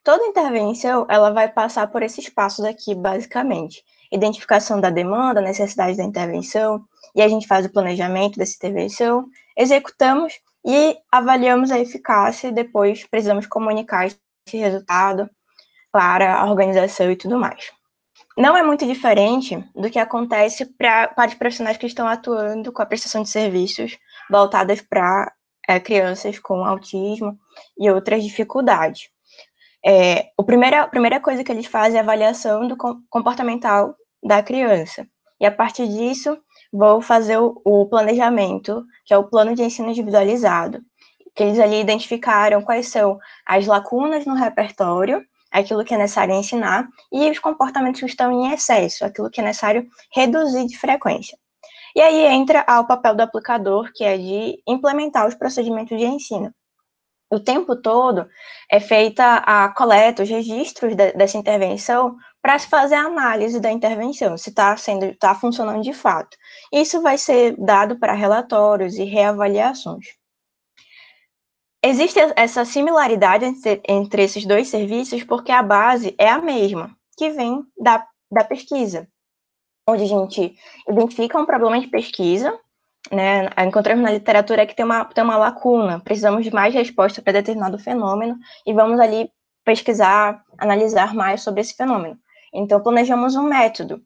Toda intervenção, ela vai passar por esses passos aqui, basicamente. Identificação da demanda, necessidade da intervenção, e a gente faz o planejamento dessa intervenção, executamos e avaliamos a eficácia, e depois precisamos comunicar esse resultado para a organização e tudo mais. Não é muito diferente do que acontece para os profissionais que estão atuando com a prestação de serviços voltadas para crianças com autismo e outras dificuldades. A primeira coisa que eles fazem é a avaliação do comportamental da criança. E a partir disso, vou fazer o planejamento, que é o plano de ensino individualizado, que eles ali identificaram quais são as lacunas no repertório, aquilo que é necessário ensinar, e os comportamentos que estão em excesso, aquilo que é necessário reduzir de frequência. E aí entra o papel do aplicador, que é de implementar os procedimentos de ensino. O tempo todo é feita a coleta, os registros dessa intervenção para se fazer a análise da intervenção, se está funcionando de fato. Isso vai ser dado para relatórios e reavaliações. Existe essa similaridade entre esses 2 serviços porque a base é a mesma, que vem da pesquisa, onde a gente identifica um problema de pesquisa, né? Encontramos na literatura que tem uma lacuna, precisamos de mais resposta para determinado fenômeno e vamos ali pesquisar, analisar mais sobre esse fenômeno. Então, planejamos um método.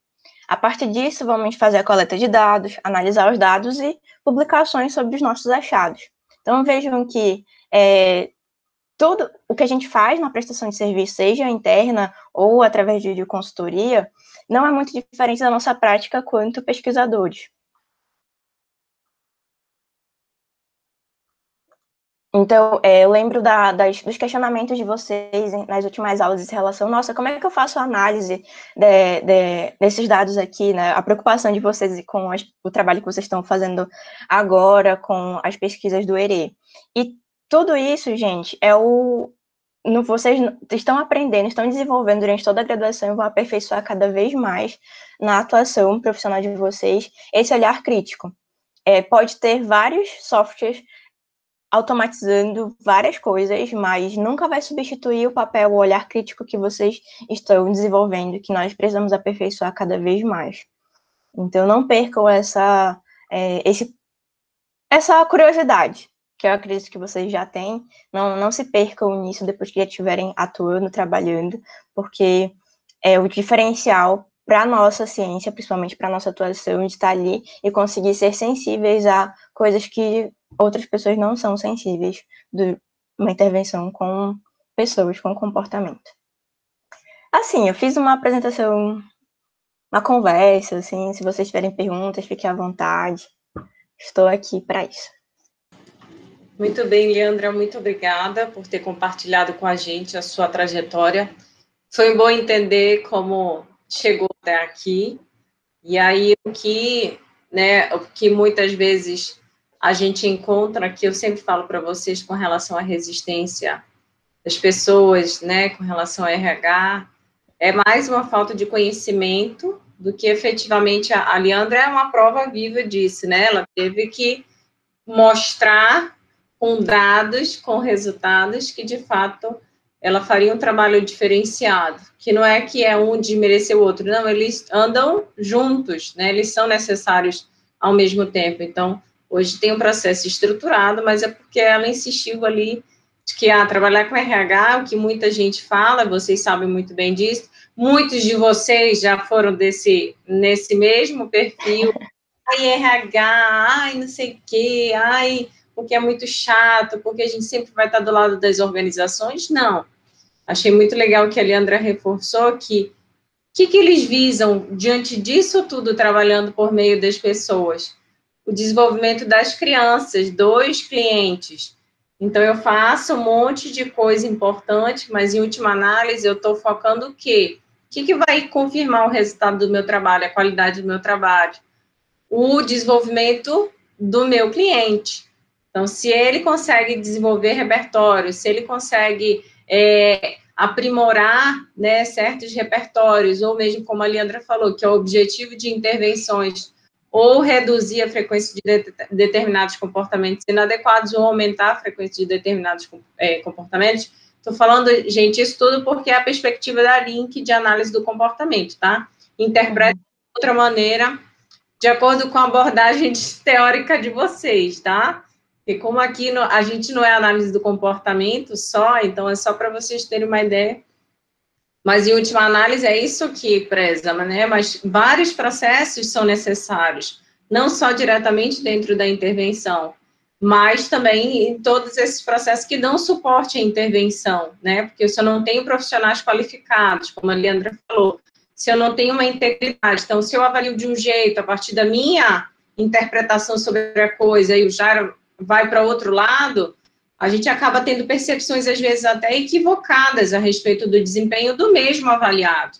A partir disso, vamos fazer a coleta de dados, analisar os dados e publicações sobre os nossos achados. Então, vejam que tudo o que a gente faz na prestação de serviço, seja interna ou através de consultoria, não é muito diferente da nossa prática quanto pesquisadores. Então, eu lembro dos questionamentos de vocês nas últimas aulas em relação, nossa, como é que eu faço a análise desses dados aqui, né? A preocupação de vocês com o trabalho que vocês estão fazendo agora com as pesquisas do ERE. E tudo isso, gente, vocês estão aprendendo, estão desenvolvendo durante toda a graduação e vão aperfeiçoar cada vez mais na atuação profissional de vocês esse olhar crítico. Pode ter vários softwares automatizando várias coisas, mas nunca vai substituir o papel, o olhar crítico que vocês estão desenvolvendo, que nós precisamos aperfeiçoar cada vez mais. Então, não percam essa curiosidade, que eu acredito que vocês já têm, não se percam nisso depois que já estiverem atuando, trabalhando, porque o diferencial para a nossa ciência, principalmente para a nossa atuação, de estar ali e conseguir ser sensíveis a coisas que outras pessoas não são sensíveis de uma intervenção com pessoas com comportamento. Assim, eu fiz uma apresentação, uma conversa, assim, se vocês tiverem perguntas, fiquem à vontade. Estou aqui para isso. Muito bem, Leandra, muito obrigada por ter compartilhado com a gente a sua trajetória. Foi bom entender como chegou até aqui. E aí, o que muitas vezes a gente encontra, que eu sempre falo para vocês com relação à resistência das pessoas, né, com relação ao RH, é mais uma falta de conhecimento do que efetivamente a Leandra é uma prova viva disso, né? Ela teve que mostrar com dados, com resultados, que de fato ela faria um trabalho diferenciado, que não é que um desmerecer o outro, não, eles andam juntos, né? Eles são necessários ao mesmo tempo. Então, hoje tem um processo estruturado, mas é porque ela insistiu ali de que trabalhar com RH, o que muita gente fala, vocês sabem muito bem disso, muitos de vocês já foram nesse mesmo perfil, RH, não sei o quê, porque é muito chato, porque a gente sempre vai estar do lado das organizações. Não. Achei muito legal que a Leandra reforçou que eles visam, diante disso tudo, trabalhando por meio das pessoas? O desenvolvimento das crianças, dos clientes. Então, eu faço um monte de coisa importante, mas, em última análise, eu estou focando o quê? O que vai confirmar o resultado do meu trabalho, a qualidade do meu trabalho? o desenvolvimento do meu cliente. Então, se ele consegue desenvolver repertórios, se ele consegue aprimorar, né, certos repertórios, ou mesmo, como a Leandra falou, que é o objetivo de intervenções, ou reduzir a frequência de determinados comportamentos inadequados, ou aumentar a frequência de determinados comportamentos. Estou falando, gente, isso tudo porque é a perspectiva da Link de análise do comportamento, tá? Interpreta de outra maneira, de acordo com a abordagem teórica de vocês, tá? Porque como aqui a gente não é análise do comportamento só, então é só para vocês terem uma ideia. Mas, em última análise, é isso que preza, né? Mas vários processos são necessários, não só diretamente dentro da intervenção, mas também em todos esses processos que dão suporte à intervenção, né? Porque se eu não tenho profissionais qualificados, como a Leandra falou, se eu não tenho uma integridade, então, se eu avalio de um jeito, a partir da minha interpretação sobre a coisa, e o Jairo vai para outro lado, a gente acaba tendo percepções, às vezes, até equivocadas a respeito do desempenho do mesmo avaliado.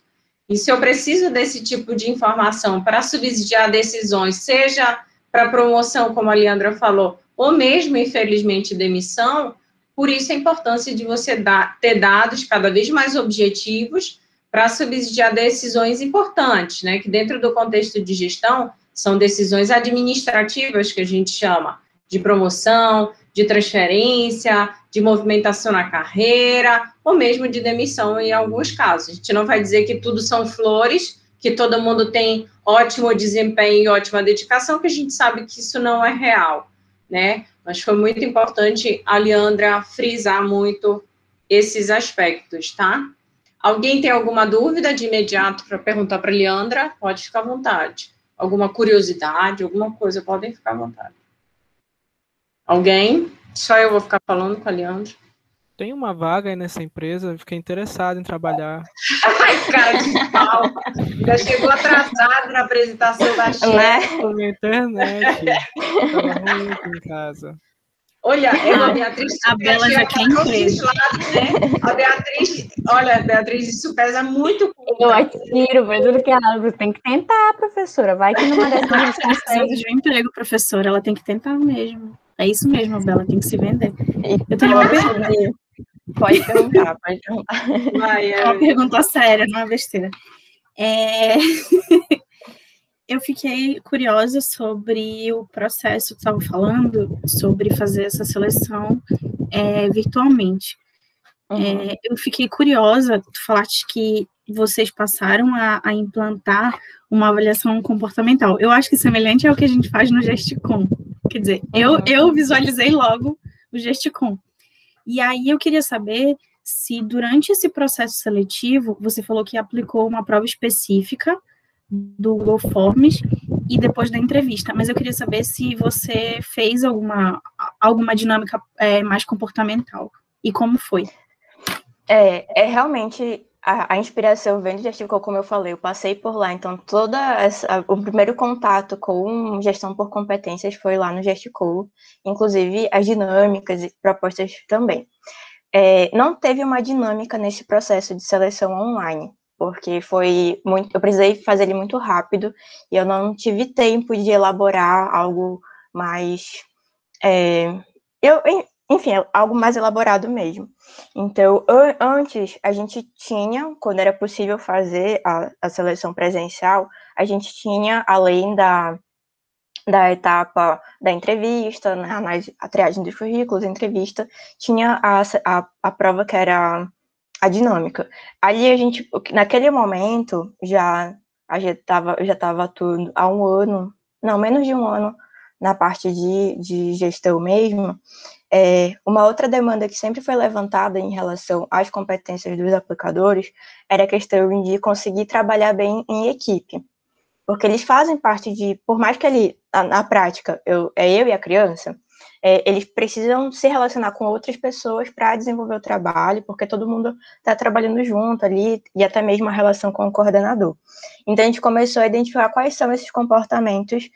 E se eu preciso desse tipo de informação para subsidiar decisões, seja para promoção, como a Leandra falou, ou mesmo, infelizmente, demissão, por isso a importância de você ter dados cada vez mais objetivos para subsidiar decisões importantes, né, que dentro do contexto de gestão são decisões administrativas, que a gente chama, de promoção, de transferência, de movimentação na carreira, ou mesmo de demissão em alguns casos. A gente não vai dizer que tudo são flores, que todo mundo tem ótimo desempenho e ótima dedicação, que a gente sabe que isso não é real, né? Mas foi muito importante a Leandra frisar muito esses aspectos, tá? Alguém tem alguma dúvida de imediato para perguntar para a Leandra? Pode ficar à vontade. Alguma curiosidade, alguma coisa, podem ficar à vontade. Alguém? Só eu vou ficar falando com a Leandra. Tem uma vaga aí nessa empresa, fiquei interessado em trabalhar. Ai, cara de pau! Já chegou atrasado na apresentação da chefe. Na internet. Tava ruim aqui em casa. Olha, a Beatriz... A Bela já quer emprego. Né? A Beatriz... Olha, Beatriz, isso pesa muito. Eu atiro, mas tudo que ela tem que tentar, professora. Vai que numa dessas a gente consegue. De um emprego, professora, ela tem que tentar mesmo. É isso mesmo, Bela, tem que se vender. Eu tenho uma pergunta. Pode perguntar, pode perguntar. É uma pergunta séria, não é besteira. Eu fiquei curiosa sobre o processo que estava falando, sobre fazer essa seleção virtualmente. Uhum. Eu fiquei curiosa, tu falaste que vocês passaram a implantar uma avaliação comportamental. Eu acho que semelhante ao que a gente faz no Gesticom. Quer dizer, eu visualizei logo o Gesticom. E aí eu queria saber se durante esse processo seletivo, você falou que aplicou uma prova específica do Google Forms e depois da entrevista, mas eu queria saber se você fez alguma dinâmica mais comportamental, e como foi? Realmente, a inspiração vem do Gesticom, como eu falei, eu passei por lá, então o primeiro contato com gestão por competências foi lá no Gesticom, inclusive as dinâmicas e propostas também. Não teve uma dinâmica nesse processo de seleção online, porque eu precisei fazer ele muito rápido, e eu não tive tempo de elaborar algo mais... Enfim, algo mais elaborado mesmo. Então, antes, a gente tinha, quando era possível fazer a seleção presencial, a gente tinha, além da etapa da entrevista, né, a triagem dos currículos, a entrevista, tinha a prova que era a dinâmica. Ali, naquele momento, eu já estava atuando há um ano, não, menos de um ano, na parte de gestão mesmo. Uma outra demanda que sempre foi levantada em relação às competências dos aplicadores era a questão de conseguir trabalhar bem em equipe, porque eles fazem parte por mais que na prática, eu e a criança, eles precisam se relacionar com outras pessoas para desenvolver o trabalho, porque todo mundo está trabalhando junto ali, e até mesmo a relação com o coordenador. Então, a gente começou a identificar quais são esses comportamentos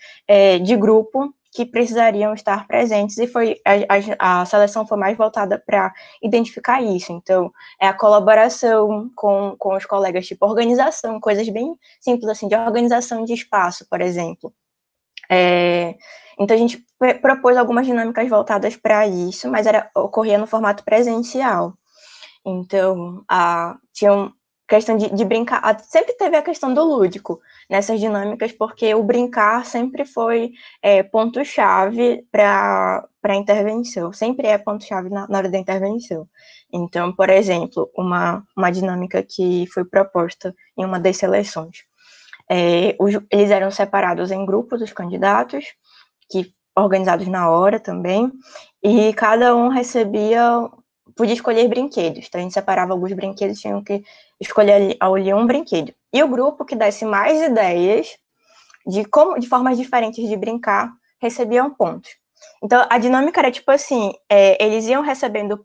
de grupo que precisariam estar presentes, e a seleção foi mais voltada para identificar isso. Então, a colaboração com os colegas, tipo organização, coisas bem simples assim, de organização de espaço, por exemplo. Então, a gente propôs algumas dinâmicas voltadas para isso, mas ocorria no formato presencial. Então, tinha questão de brincar, sempre teve a questão do lúdico nessas dinâmicas, porque o brincar sempre foi ponto-chave para a intervenção, sempre é ponto-chave na hora da intervenção. Então, por exemplo, uma dinâmica que foi proposta em uma das seleções. Eles eram separados em grupos, os candidatos, organizados na hora também, e cada um podia escolher brinquedos. Então, a gente separava alguns brinquedos, tinham que escolher ali um brinquedo. E o grupo que desse mais ideias de formas diferentes de brincar, recebiam pontos. Então, a dinâmica era tipo assim, eles iam recebendo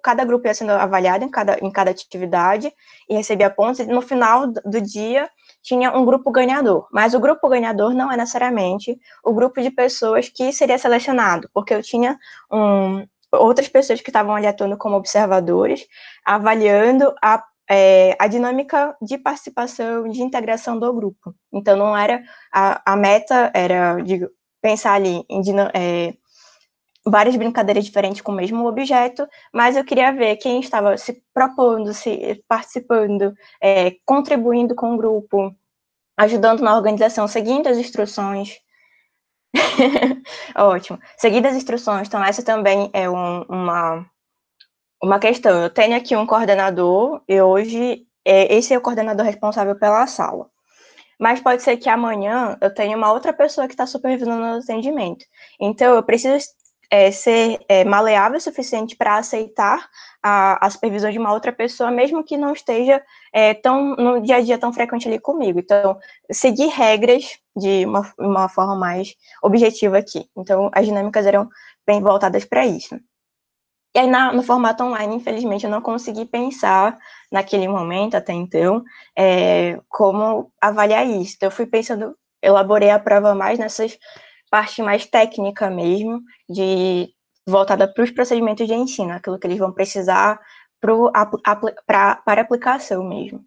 cada grupo ia sendo avaliado em cada atividade e recebia pontos, e no final do dia tinha um grupo ganhador. Mas o grupo ganhador não é necessariamente o grupo de pessoas que seria selecionado, porque eu tinha outras pessoas que estavam ali atuando como observadores, avaliando a dinâmica de participação, de integração do grupo. Então, não era a meta era de pensar ali em várias brincadeiras diferentes com o mesmo objeto, mas eu queria ver quem estava se propondo, se participando, contribuindo com o grupo, ajudando na organização, seguindo as instruções. Ótimo. Seguindo as instruções, então essa também é uma questão. Eu tenho aqui um coordenador, e hoje esse é o coordenador responsável pela sala. Mas pode ser que amanhã eu tenha uma outra pessoa que está supervisionando o atendimento. Então, eu preciso ser maleável o suficiente para aceitar a supervisão de uma outra pessoa, mesmo que não esteja no dia a dia tão frequente ali comigo. Então, seguir regras de uma forma mais objetiva aqui. Então, as dinâmicas eram bem voltadas para isso. E aí, no formato online, infelizmente, eu não consegui pensar, naquele momento, até então, como avaliar isso. Então, eu fui pensando, elaborei a prova mais nessas parte mais técnica mesmo, voltada para os procedimentos de ensino, aquilo que eles vão precisar para aplicação mesmo.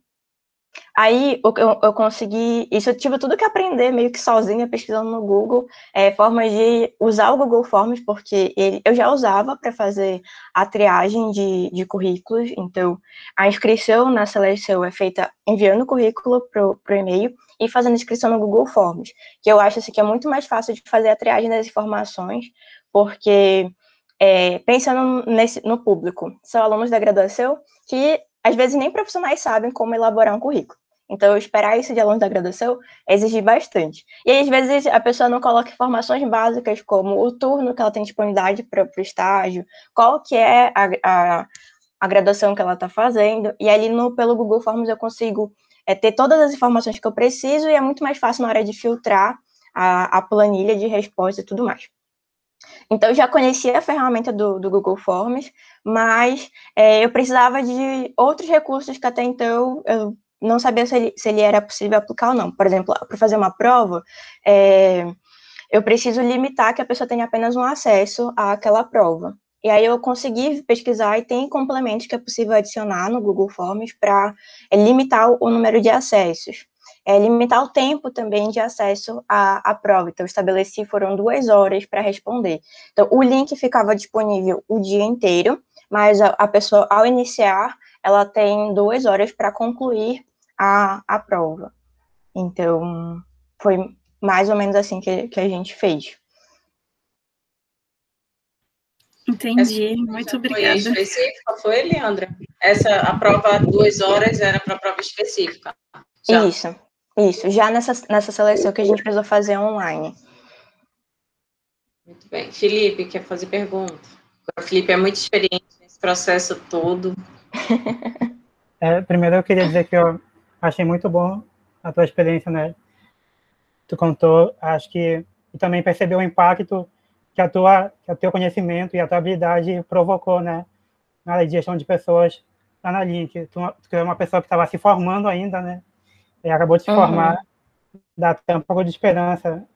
Aí eu consegui, isso eu tive tudo que aprender meio que sozinha, pesquisando no Google, formas de usar o Google Forms, porque eu já usava para fazer a triagem de currículos, então a inscrição na seleção é feita enviando o currículo pro e-mail e fazendo inscrição no Google Forms, que eu acho assim, que é muito mais fácil de fazer a triagem das informações, porque pensando no público, são alunos da graduação que às vezes nem profissionais sabem como elaborar um currículo. Então, esperar isso de alunos da graduação é exigir bastante. E aí, às vezes, a pessoa não coloca informações básicas, como o turno que ela tem disponibilidade para o estágio, qual que é a graduação que ela está fazendo, e ali pelo Google Forms eu consigo ter todas as informações que eu preciso, e é muito mais fácil na hora de filtrar a planilha de resposta e tudo mais. Então, eu já conhecia a ferramenta do Google Forms, mas eu precisava de outros recursos que até então eu não sabia se ele era possível aplicar ou não. Por exemplo, para fazer uma prova, eu preciso limitar que a pessoa tenha apenas um acesso àquela prova. E aí eu consegui pesquisar e tem complementos que é possível adicionar no Google Forms para limitar o número de acessos. Limitar o tempo também de acesso à prova. Então, eu estabeleci, foram 2 horas para responder. Então, o link ficava disponível o dia inteiro, mas a pessoa, ao iniciar, ela tem 2 horas para concluir a prova. Então, foi mais ou menos assim que a gente fez. Entendi, muito obrigada. Foi específica, foi, Leandra? A prova 2 horas era para prova específica? Já. Isso. Já nessa seleção que a gente precisou fazer online. Muito bem. Felipe, quer fazer pergunta? O Felipe é muito experiente nesse processo todo. Primeiro eu queria dizer que eu achei muito bom a tua experiência, né? Tu contou, acho que tu também percebeu o impacto que o teu conhecimento e a tua habilidade provocou, né? Na área de gestão de pessoas lá na Link. Tu é uma pessoa que estava se formando ainda, né? E acabou de se formar, dá até um pouco de esperança,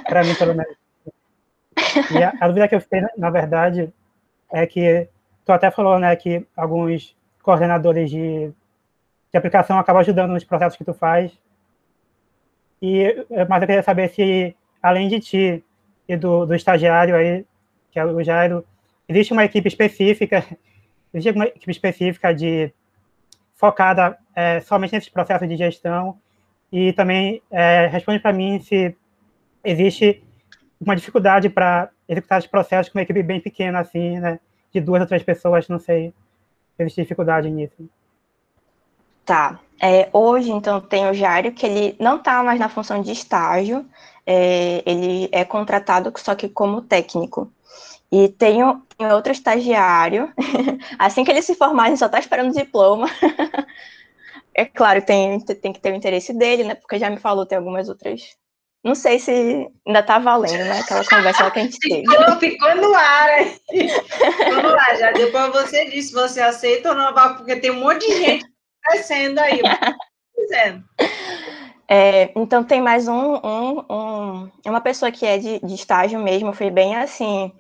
para mim, pelo menos. E a dúvida que eu fiquei, na verdade, é que tu até falou, né, que alguns coordenadores de aplicação acabam ajudando nos processos que tu faz. Mas eu queria saber se, além de ti e do estagiário aí, que é o Jairo, existe uma equipe específica, focada somente nesses processos de gestão, e também responde para mim se existe uma dificuldade para executar os processos com uma equipe bem pequena, assim, né, de 2 ou 3 pessoas, não sei se existe dificuldade nisso. Tá. Hoje, então, tem o Jairo, que ele não está mais na função de estágio, ele é contratado só que como técnico. E tem outro estagiário, assim que ele se formar, a gente só está esperando o diploma. É claro, tem que ter o interesse dele, né? Porque já me falou, tem algumas outras. Não sei se ainda tá valendo, né? Aquela conversa lá que a gente teve. Ficou no ar aí. Ficou no ar, já. Depois você disse se você aceita ou não, porque tem um monte de gente crescendo aí. Dizendo. Então tem mais uma pessoa que é de estágio mesmo, foi bem assim.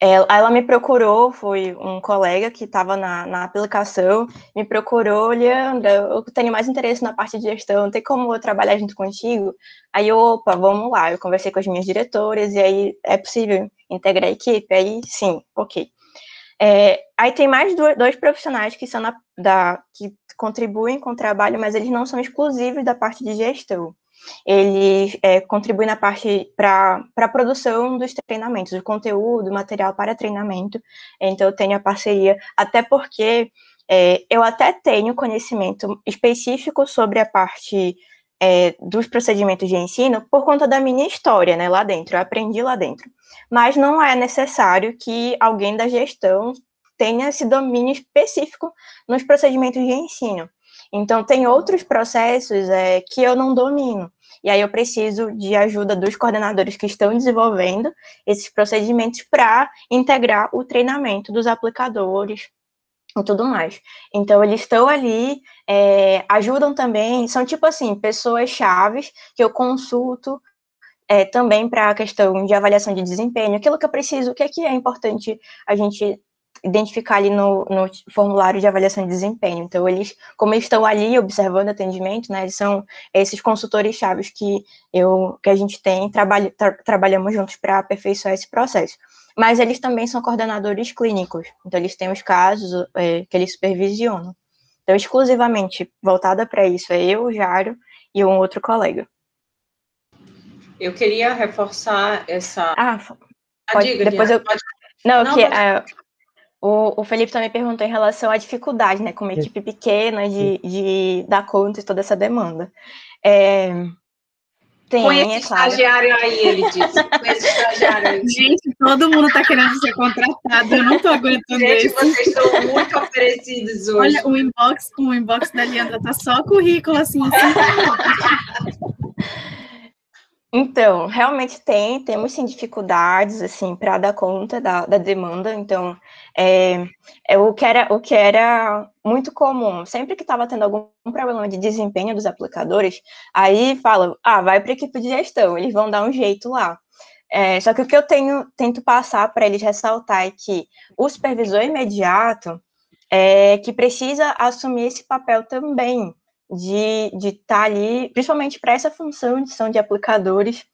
Ela me procurou, foi um colega que estava na aplicação, me procurou, Leandra, eu tenho mais interesse na parte de gestão, tem como eu trabalhar junto contigo? Aí, opa, vamos lá, eu conversei com as minhas diretoras, e aí, é possível integrar a equipe? Aí, sim, ok. Aí tem mais 2 profissionais que são que contribuem com o trabalho, mas eles não são exclusivos da parte de gestão. Ele contribui na parte para a produção dos treinamentos, do conteúdo, material para treinamento. Então, eu tenho a parceria, até porque eu até tenho conhecimento específico sobre a parte dos procedimentos de ensino por conta da minha história, né, lá dentro. Eu aprendi lá dentro. Mas não é necessário que alguém da gestão tenha esse domínio específico nos procedimentos de ensino. Então, tem outros processos que eu não domino. E aí eu preciso de ajuda dos coordenadores que estão desenvolvendo esses procedimentos para integrar o treinamento dos aplicadores e tudo mais. Então, eles estão ali, ajudam também, são tipo assim, pessoas-chaves que eu consulto também para a questão de avaliação de desempenho, aquilo que eu preciso, o que é importante a gente identificar ali no formulário de avaliação de desempenho. Então, como eles estão ali observando atendimento, né, eles são esses consultores chaves que a gente tem, trabalhamos juntos para aperfeiçoar esse processo. Mas eles também são coordenadores clínicos, então eles têm os casos que eles supervisionam. Então, exclusivamente voltada para isso, eu, o Jário e um outro colega. Eu queria reforçar essa... Diga, depois Diana, o Felipe também perguntou em relação à dificuldade, né, com uma equipe pequena de dar conta de toda essa demanda. Com esse estagiário aí, ele disse. Com esse estagiário aí. Gente, todo mundo está querendo ser contratado, eu não estou aguentando isso. Gente, vocês estão muito oferecidos hoje. Olha, o inbox da Leandra está só currículo, assim. Então, realmente temos sim dificuldades, assim, para dar conta da demanda. Então, o que era muito comum, sempre que estava tendo algum problema de desempenho dos aplicadores, aí fala, vai para a equipe de gestão, eles vão dar um jeito lá. Só que o que eu tento passar para eles ressaltar é que o supervisor imediato que precisa assumir esse papel também, de estar ali, principalmente para essa função de são de aplicadores.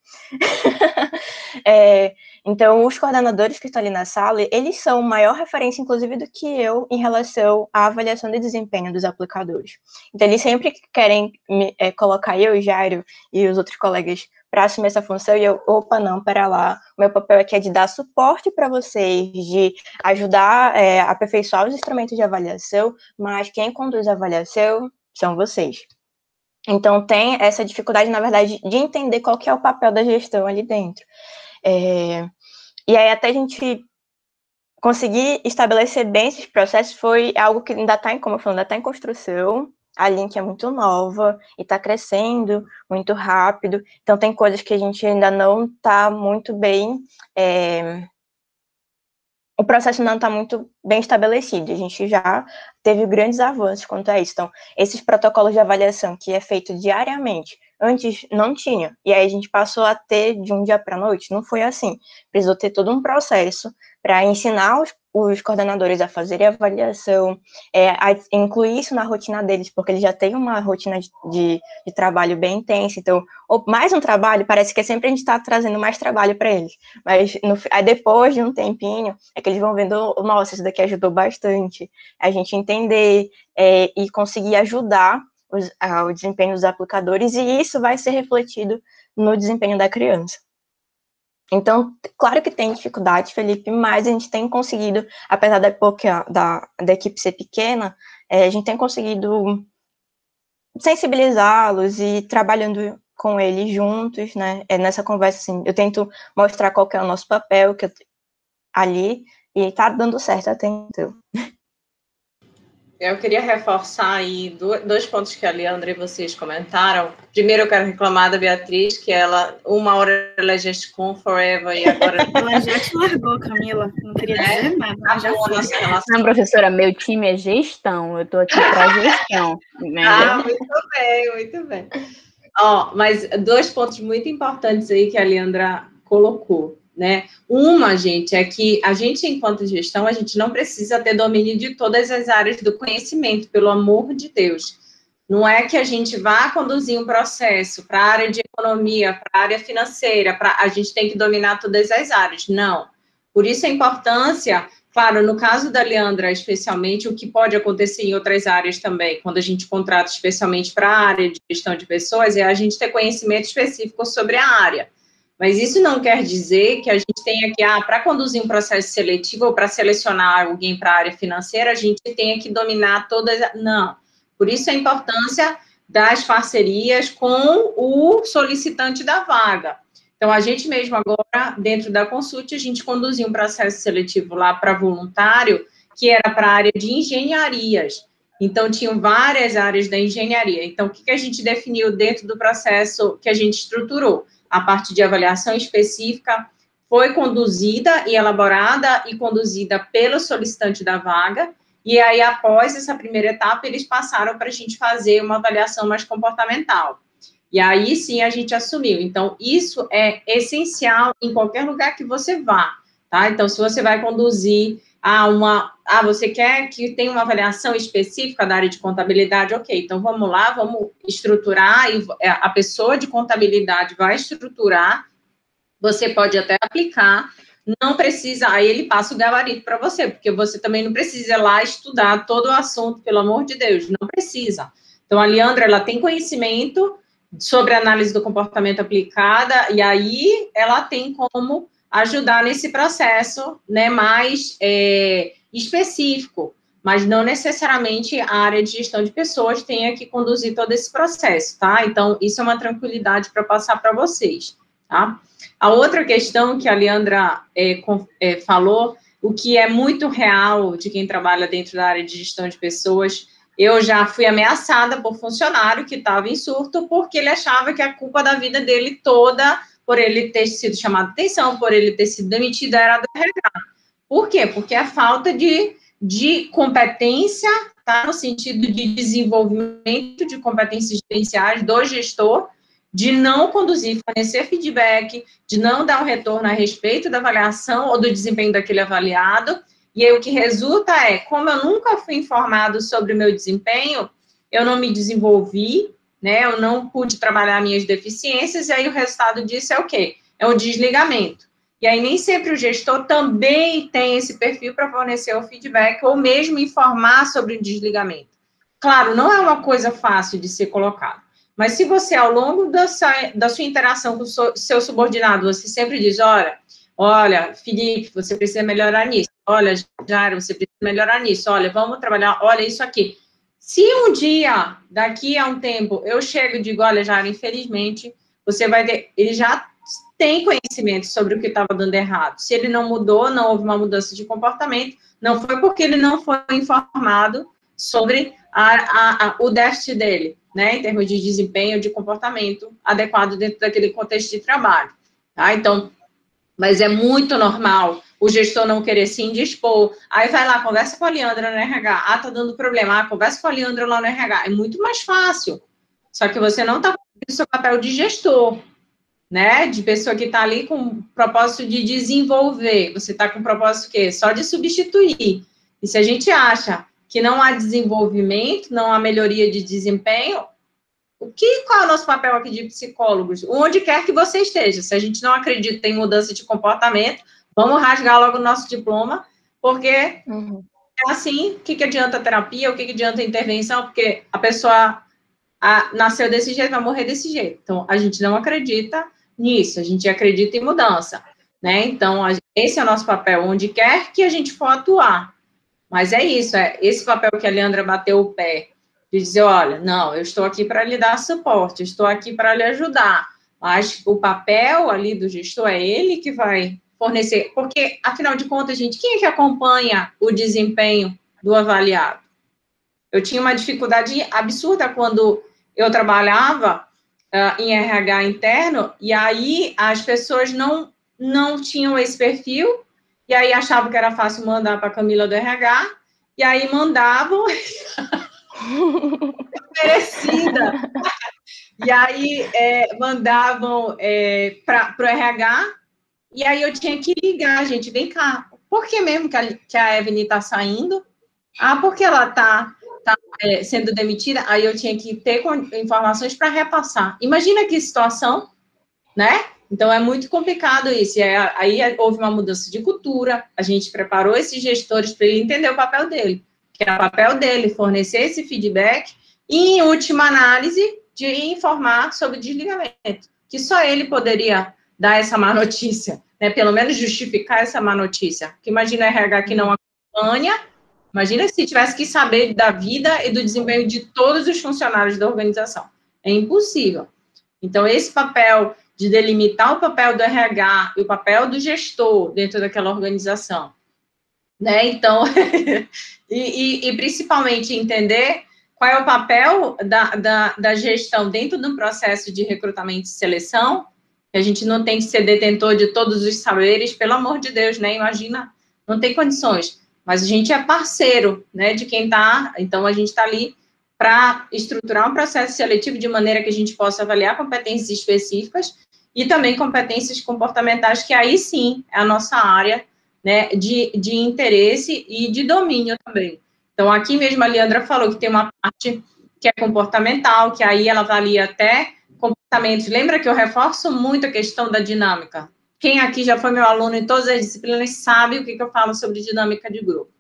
Então, os coordenadores que estão ali na sala, eles são maior referência, inclusive, do que eu em relação à avaliação de desempenho dos aplicadores. Então, eles sempre querem colocar eu, Jairo e os outros colegas para assumir essa função, e eu, não, pera lá, o meu papel aqui é de dar suporte para vocês, de ajudar a aperfeiçoar os instrumentos de avaliação, mas quem conduz a avaliação são vocês. Então, tem essa dificuldade, na verdade, de entender qual que é o papel da gestão ali dentro. E aí, até a gente conseguir estabelecer bem esses processos, foi algo que ainda está, como eu falei, ainda está em construção. A Link é muito nova e está crescendo muito rápido. Então, tem coisas que a gente ainda não está muito bem... O processo não está muito bem estabelecido, a gente já teve grandes avanços quanto a isso. Então, esses protocolos de avaliação que é feito diariamente, antes não tinha, e aí a gente passou a ter de um dia para a noite, não foi assim. Precisou ter todo um processo para ensinar os coordenadores a fazerem a avaliação, a incluir isso na rotina deles, porque eles já têm uma rotina de trabalho bem intensa, então, mais um trabalho, parece que sempre a gente está trazendo mais trabalho para eles, mas aí depois de um tempinho, é que eles vão vendo, nossa, isso daqui ajudou bastante, a gente entender e conseguir ajudar o desempenho dos aplicadores, e isso vai ser refletido no desempenho da criança. Então, claro que tem dificuldade, Felipe, mas a gente tem conseguido, apesar da equipe ser pequena, a gente tem conseguido sensibilizá-los e trabalhando com eles juntos, né? Nessa conversa, assim, eu tento mostrar qual que é o nosso papel ali, e tá dando certo até então. Eu queria reforçar aí dois pontos que a Leandra e vocês comentaram. Primeiro, eu quero reclamar da Beatriz, que uma hora ela é gesticum forever, e agora... Ela já te largou, Camila. Não queria dizer nada. Não, professora, meu time é gestão. Eu tô aqui para gestão. Muito bem. Mas dois pontos muito importantes aí que a Leandra colocou, né? Uma, gente, é que a gente, enquanto gestão, a gente não precisa ter domínio de todas as áreas do conhecimento, pelo amor de Deus. Não é que a gente vá conduzir um processo para a área de economia, para a área financeira, a gente tem que dominar todas as áreas. Não. Por isso a importância, claro, no caso da Leandra, especialmente, o que pode acontecer em outras áreas também, quando a gente contrata especialmente para a área de gestão de pessoas, é a gente ter conhecimento específico sobre a área. Mas isso não quer dizer que a gente tenha que, para conduzir um processo seletivo ou para selecionar alguém para a área financeira, a gente tenha que dominar todas. Não. Por isso a importância das parcerias com o solicitante da vaga. Então, a gente mesmo agora, dentro da Consult, a gente conduziu um processo seletivo lá para voluntário, que era para a área de engenharias. Então, tinham várias áreas da engenharia. Então, o que a gente definiu dentro do processo que a gente estruturou? A parte de avaliação específica foi conduzida e elaborada e conduzida pelo solicitante da vaga, e aí, após essa primeira etapa, eles passaram para a gente fazer uma avaliação mais comportamental. E aí, sim, a gente assumiu. Então, isso é essencial em qualquer lugar que você vá, tá? Então, se você vai conduzir você quer que tenha uma avaliação específica da área de contabilidade? Ok, então vamos lá, vamos estruturar, e a pessoa de contabilidade vai estruturar, você pode até aplicar, não precisa, aí ele passa o gabarito para você, porque você também não precisa ir lá estudar todo o assunto, pelo amor de Deus, não precisa. Então, a Leandra, ela tem conhecimento sobre análise do comportamento aplicada, e aí ela tem como ajudar nesse processo, né, mais específico, mas não necessariamente a área de gestão de pessoas tenha que conduzir todo esse processo, tá? Então, isso é uma tranquilidade para passar para vocês, tá? A outra questão que a Leandra falou, o que é muito real de quem trabalha dentro da área de gestão de pessoas, eu já fui ameaçada por funcionário que estava em surto porque ele achava que a culpa da vida dele toda, por ele ter sido chamado atenção, por ele ter sido demitido, era do RH. Por quê? Porque a falta de competência, tá? No sentido de desenvolvimento de competências gerenciais do gestor, de não conduzir, fornecer feedback, de não dar um retorno a respeito da avaliação ou do desempenho daquele avaliado. E aí o que resulta é, como eu nunca fui informado sobre o meu desempenho, eu não me desenvolvi, né? Eu não pude trabalhar minhas deficiências, e aí o resultado disso é o quê? É um desligamento. E aí nem sempre o gestor também tem esse perfil para fornecer o feedback ou mesmo informar sobre o desligamento. Claro, não é uma coisa fácil de ser colocado, mas se você, ao longo da sua interação com o seu subordinado, você sempre diz, olha, Felipe, você precisa melhorar nisso, olha, Jairo, você precisa melhorar nisso, olha, vamos trabalhar, olha isso aqui. Se um dia, daqui a um tempo, eu chego e digo, olha, Jairo, infelizmente, você vai ter, ele já tem conhecimento sobre o que estava dando errado. Se ele não mudou, não houve uma mudança de comportamento, não foi porque ele não foi informado sobre o déficit dele, né, em termos de desempenho, de comportamento adequado dentro daquele contexto de trabalho, tá? Então, mas é muito normal o gestor não querer se indispor, aí vai lá, conversa com a Leandra no RH, tá dando problema, conversa com a Leandra lá no RH, é muito mais fácil, só que você não está cumprindo o seu papel de gestor, né, de pessoa que está ali com o propósito de desenvolver. Você está com o propósito o quê? Só de substituir. E se a gente acha que não há desenvolvimento, não há melhoria de desempenho, qual é o nosso papel aqui de psicólogos? Onde quer que você esteja. Se a gente não acredita em mudança de comportamento, vamos rasgar logo o nosso diploma, porque é assim, o que adianta a terapia, o que adianta a intervenção, porque a pessoa nasceu desse jeito, vai morrer desse jeito. Então, a gente não acredita nisso, a gente acredita em mudança, né? Então, esse é o nosso papel, onde quer que a gente for atuar. Mas é isso, é esse papel que a Leandra bateu o pé, de dizer, olha, não, eu estou aqui para lhe dar suporte, eu estou aqui para lhe ajudar, mas o papel ali do gestor é ele que vai fornecer, porque, afinal de contas, gente, quem é que acompanha o desempenho do avaliado? Eu tinha uma dificuldade absurda quando eu trabalhava em RH interno, e aí as pessoas não tinham esse perfil, e aí achavam que era fácil mandar para a Camila do RH, e aí mandavam, merecida, e aí mandavam para o RH, e aí eu tinha que ligar, gente, vem cá, por que mesmo que a Evelyn está saindo? Porque ela está sendo demitida, aí eu tinha que ter informações para repassar. Imagina que situação, né? Então, é muito complicado isso. E aí houve uma mudança de cultura, a gente preparou esses gestores para ele entender o papel dele, que é o papel dele fornecer esse feedback e, em última análise, de informar sobre o desligamento, que só ele poderia dar essa má notícia, né? Pelo menos justificar essa má notícia. Porque imagina a RH que não acompanha. Imagina se tivesse que saber da vida e do desempenho de todos os funcionários da organização. É impossível. Então, esse papel de delimitar o papel do RH e o papel do gestor dentro daquela organização, né? Então, e principalmente entender qual é o papel da gestão dentro do processo de recrutamento e seleção, que a gente não tem que ser detentor de todos os saberes, pelo amor de Deus, né? Imagina, não tem condições. Mas a gente é parceiro, né, de quem está, então a gente está ali para estruturar um processo seletivo de maneira que a gente possa avaliar competências específicas e também competências comportamentais, que aí sim é a nossa área, né, de interesse e de domínio também. Então, aqui mesmo a Leandra falou que tem uma parte que é comportamental, que aí ela avalia até comportamentos. Lembra que eu reforço muito a questão da dinâmica? Quem aqui já foi meu aluno em todas as disciplinas sabe o que eu falo sobre dinâmica de grupo.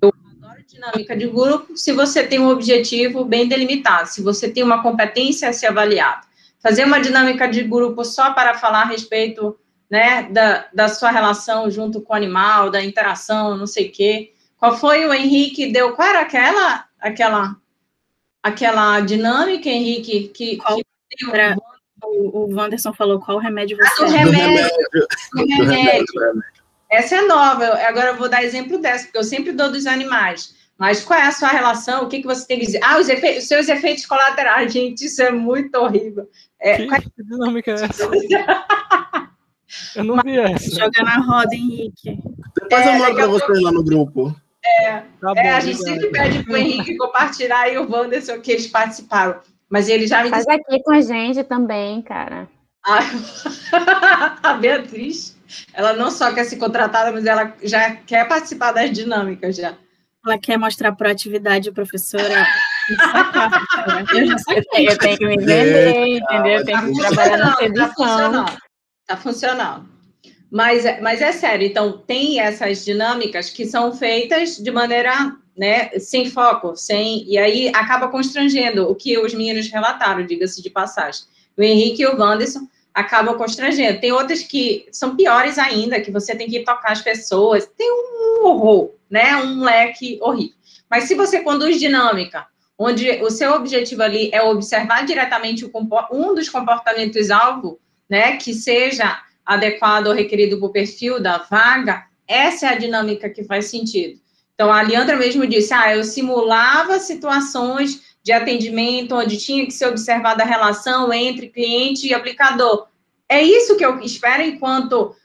Eu adoro dinâmica de grupo se você tem um objetivo bem delimitado, se você tem uma competência a ser avaliada. Fazer uma dinâmica de grupo só para falar a respeito, né, da sua relação junto com o animal, da interação, não sei o quê. Qual foi o Henrique deu? Qual era aquela dinâmica, Henrique, que era... O Wanderson falou qual remédio você... O remédio. Essa é nova. Agora eu vou dar exemplo dessa, porque eu sempre dou dos animais. Mas qual é a sua relação? O que você tem que dizer? Os seus efeitos colaterais. Gente, isso é muito horrível. Que dinâmica é essa? Eu não vi essa. Joga na roda, Henrique. Depois eu mando para vocês lá no grupo. Tá bom, a gente sempre pede para o Henrique compartilhar e o Wanderson que eles participaram. Mas ele já me disse... Faz aqui com a gente também, cara. A Beatriz, ela não só quer ser contratada, mas ela já quer participar das dinâmicas, já. Ela quer mostrar proatividade, professora. Eu tenho que me vender, entendeu? Eu tenho que trabalhar na sedução. Tá funcionando. Mas é sério, então, tem essas dinâmicas que são feitas de maneira, né, sem foco, e aí acaba constrangendo o que os meninos relataram, diga-se de passagem. O Henrique e o Wanderson acabam constrangendo. Tem outras que são piores ainda, que você tem que tocar as pessoas. Tem um horror, né, um leque horrível. Mas se você conduz dinâmica, onde o seu objetivo ali é observar diretamente um dos comportamentos-alvo, né, que seja adequado ou requerido para o perfil da vaga, essa é a dinâmica que faz sentido. Então, a Leandra mesmo disse, eu simulava situações de atendimento onde tinha que ser observada a relação entre cliente e aplicador. É isso que eu espero enquanto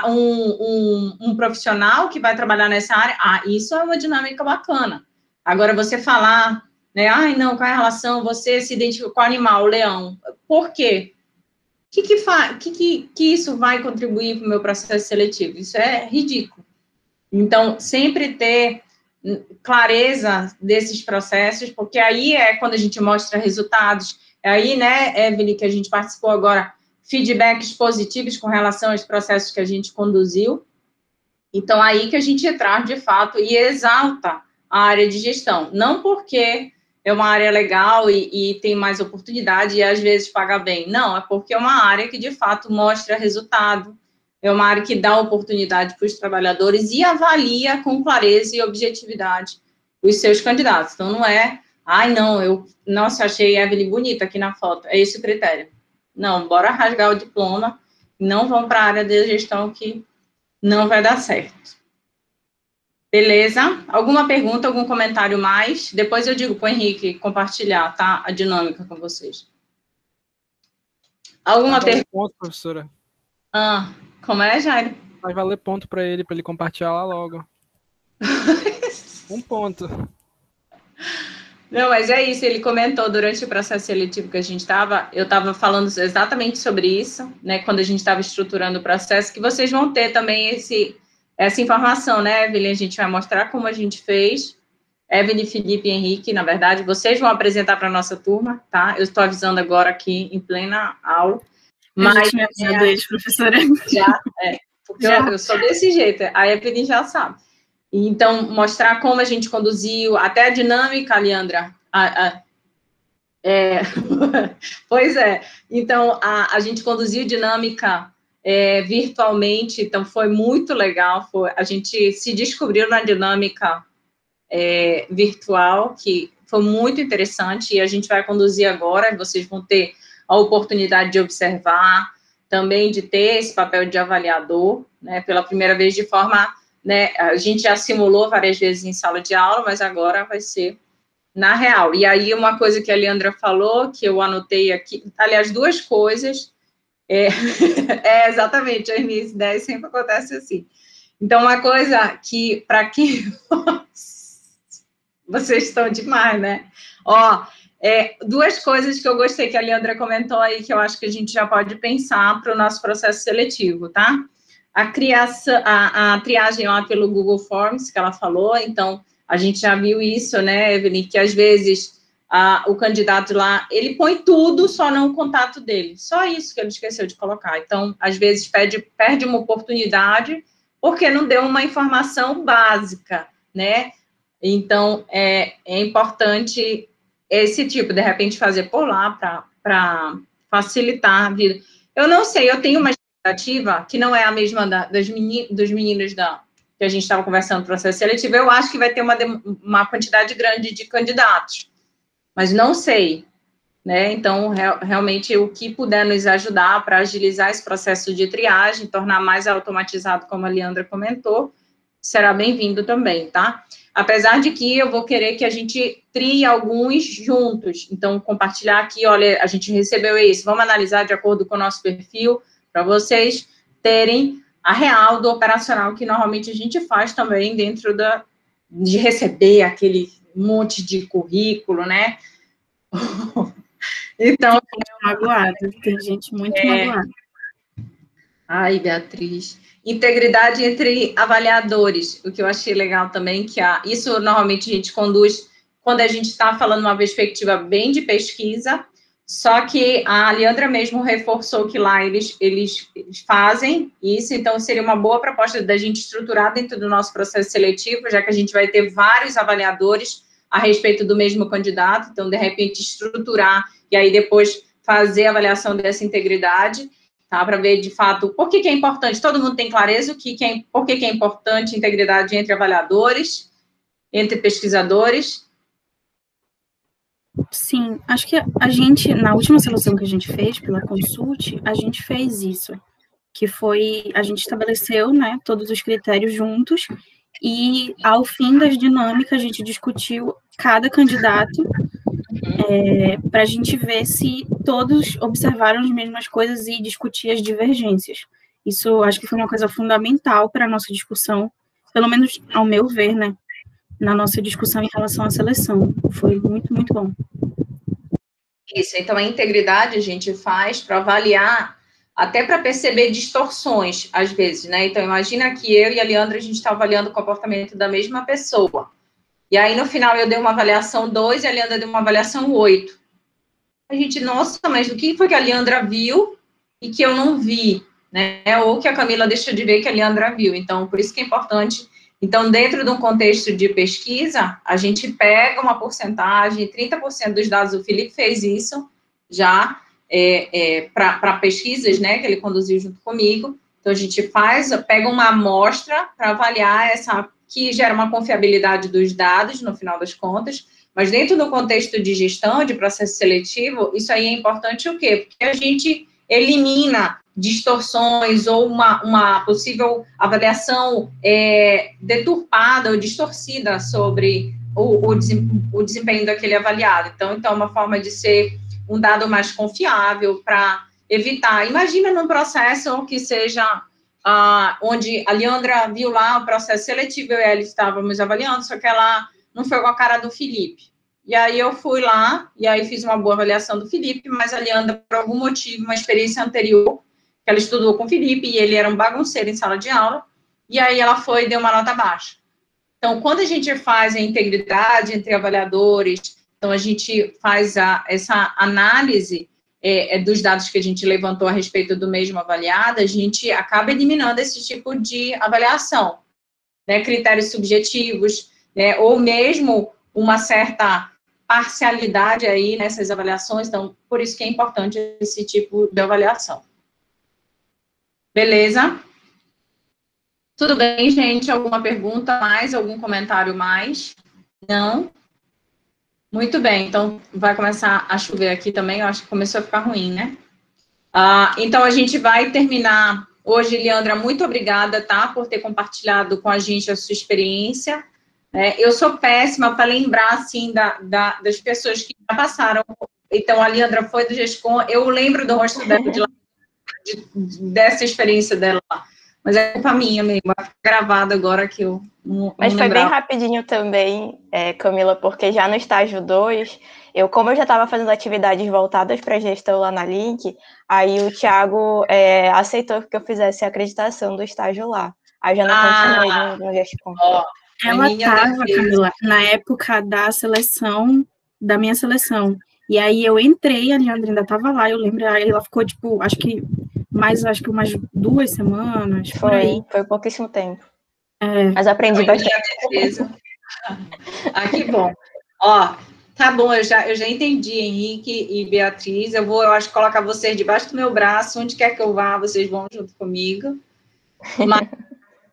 um profissional que vai trabalhar nessa área. Isso é uma dinâmica bacana. Agora, você falar, né, qual é a relação, você se identificou com o animal, o leão. Por quê? que isso vai contribuir para o meu processo seletivo? Isso é ridículo. Então, sempre ter clareza desses processos, porque aí é quando a gente mostra resultados, é aí, né, Evelyn, que a gente participou agora, feedbacks positivos com relação aos processos que a gente conduziu. Então, aí que a gente traz, de fato, e exalta a área de gestão. Não porque é uma área legal e tem mais oportunidade e, às vezes, paga bem. Não, é porque é uma área que, de fato, mostra resultado. É uma área que dá oportunidade para os trabalhadores e avalia com clareza e objetividade os seus candidatos. Então, não é, nossa, achei a Evelyn bonita aqui na foto. É esse o critério. Não, bora rasgar o diploma, não vão para a área de gestão que não vai dar certo. Beleza? Alguma pergunta, algum comentário mais? Depois eu digo para o Henrique compartilhar, tá? A dinâmica com vocês. Alguma pergunta? Ponto, professora. Como é, Jairo? Vai valer ponto para ele compartilhar lá logo. Um ponto. Não, mas é isso, ele comentou durante o processo seletivo que a gente estava, eu estava falando exatamente sobre isso, né, quando a gente estava estruturando o processo, que vocês vão ter também essa informação, né, Evelyn, a gente vai mostrar como a gente fez, Evelyn, Felipe e Henrique, na verdade, vocês vão apresentar para a nossa turma, tá? Eu estou avisando agora aqui em plena aula, mas... me avisou deles, professora. Já, porque eu sou desse jeito, a Evelyn já sabe. Então, mostrar como a gente conduziu, até a dinâmica, Leandra. Pois é. Então, a gente conduziu dinâmica virtualmente, então foi muito legal. A gente se descobriu na dinâmica virtual, que foi muito interessante, e a gente vai conduzir agora, vocês vão ter a oportunidade de observar, também de ter esse papel de avaliador, né, pela primeira vez de forma... Né, a gente já simulou várias vezes em sala de aula, mas agora vai ser na real. E aí, uma coisa que a Leandra falou, que eu anotei aqui, aliás, duas coisas, exatamente, a início 10 sempre acontece assim. Então, uma coisa que, para quem... Vocês estão demais, né? Duas coisas que eu gostei que a Leandra comentou aí, que eu acho que a gente já pode pensar para o nosso processo seletivo, tá? A triagem lá pelo Google Forms, que ela falou, então, a gente já viu isso, né, Evelyn, que às vezes o candidato lá, ele põe tudo, só não o contato dele, só isso que ele esqueceu de colocar. Então, às vezes, perde uma oportunidade, porque não deu uma informação básica, né? Então, é importante esse tipo, de repente, fazer por lá, para facilitar a vida. Eu não sei, eu tenho uma que não é a mesma dos meninos que a gente estava conversando no processo seletivo, eu acho que vai ter uma quantidade grande de candidatos, mas não sei, né? Então, realmente, o que puder nos ajudar para agilizar esse processo de triagem, tornar mais automatizado, como a Leandra comentou, será bem-vindo também, tá? Apesar de que eu vou querer que a gente trie alguns juntos, então, compartilhar aqui, olha, a gente recebeu isso, vamos analisar de acordo com o nosso perfil, para vocês terem a real do operacional que normalmente a gente faz também dentro de receber aquele monte de currículo, né? Então... Tem gente muito magoada. Ai, Beatriz. Integridade entre avaliadores, o que eu achei legal também, que isso normalmente a gente conduz quando a gente está falando uma perspectiva bem de pesquisa, só que a Leandra mesmo reforçou que lá eles fazem isso, então seria uma boa proposta da gente estruturar dentro do nosso processo seletivo, já que a gente vai ter vários avaliadores a respeito do mesmo candidato, então, de repente, estruturar e aí depois fazer a avaliação dessa integridade, tá? Para ver, de fato, por que é importante, todo mundo tem clareza por que é importante integridade entre avaliadores, entre pesquisadores. Sim, acho que a gente, na última seleção que a gente fez pela Consult, a gente fez isso, que foi, a gente estabeleceu, né, todos os critérios juntos, e ao fim das dinâmicas a gente discutiu cada candidato, para a gente ver se todos observaram as mesmas coisas e discutir as divergências. Isso acho que foi uma coisa fundamental para a nossa discussão, pelo menos ao meu ver, né, na nossa discussão em relação à seleção. Foi muito, muito bom. Isso, então a integridade a gente faz para avaliar, até para perceber distorções, às vezes, né? Então, imagina que eu e a Leandra, a gente está avaliando o comportamento da mesma pessoa. E aí, no final, eu dei uma avaliação 2 e a Leandra deu uma avaliação 8. A gente, nossa, mas o que foi que a Leandra viu e que eu não vi, né? Ou que a Camila deixou de ver que a Leandra viu. Então, por isso que é importante. Então, dentro de um contexto de pesquisa, a gente pega uma porcentagem, 30% dos dados, o Felipe fez isso já para pesquisas, né, que ele conduziu junto comigo. Então, a gente pega uma amostra para avaliar que gera uma confiabilidade dos dados, no final das contas, mas dentro do contexto de gestão, de processo seletivo, isso aí é importante o quê? Porque a gente elimina distorções ou uma possível avaliação deturpada ou distorcida sobre o desempenho daquele avaliado. Então, é uma forma de ser um dado mais confiável para evitar. Imagina num processo que seja onde a Leandra viu lá o processo seletivo, eu e ela estávamos avaliando, só que ela não foi com a cara do Felipe. E aí eu fui lá, e aí fiz uma boa avaliação do Felipe, mas a Leandra, por algum motivo, uma experiência anterior, que ela estudou com o Felipe, e ele era um bagunceiro em sala de aula, e aí ela foi e deu uma nota baixa. Então, quando a gente faz a integridade entre avaliadores, então a gente faz essa análise dos dados que a gente levantou a respeito do mesmo avaliado, a gente acaba eliminando esse tipo de avaliação, né, critérios subjetivos, né, ou mesmo uma certa parcialidade aí nessas avaliações, então, por isso que é importante esse tipo de avaliação. Beleza? Tudo bem, gente? Alguma pergunta mais? Algum comentário mais? Não? Muito bem, então vai começar a chover aqui também, eu acho que começou a ficar ruim, né? Então, a gente vai terminar hoje, Leandra, muito obrigada, tá, por ter compartilhado com a gente a sua experiência. Eu sou péssima para lembrar, assim, das pessoas que já passaram. Então, a Leandra foi do GESCOM, eu lembro do rosto dela, dessa experiência dela, mas é culpa minha mesmo, vai ficar gravado agora que eu não Mas foi lembrava. bem rapidinho também, Camila, porque já no estágio 2, como eu já estava fazendo atividades voltadas para gestão lá na Link, aí o Thiago aceitou que eu fizesse a acreditação do estágio lá. Aí eu já não continuei no GESCOM. Ela estava, Camila, na época da seleção, da minha seleção. E aí eu entrei, a Leandra ainda estava lá, eu lembro, aí ela ficou, tipo, acho que umas 2 semanas, por aí. Foi pouquíssimo tempo. Mas aprendi bastante. Que bom. Ó, tá bom, eu já entendi, Henrique e Beatriz, eu acho, colocar vocês debaixo do meu braço, onde quer que eu vá, vocês vão junto comigo. Mas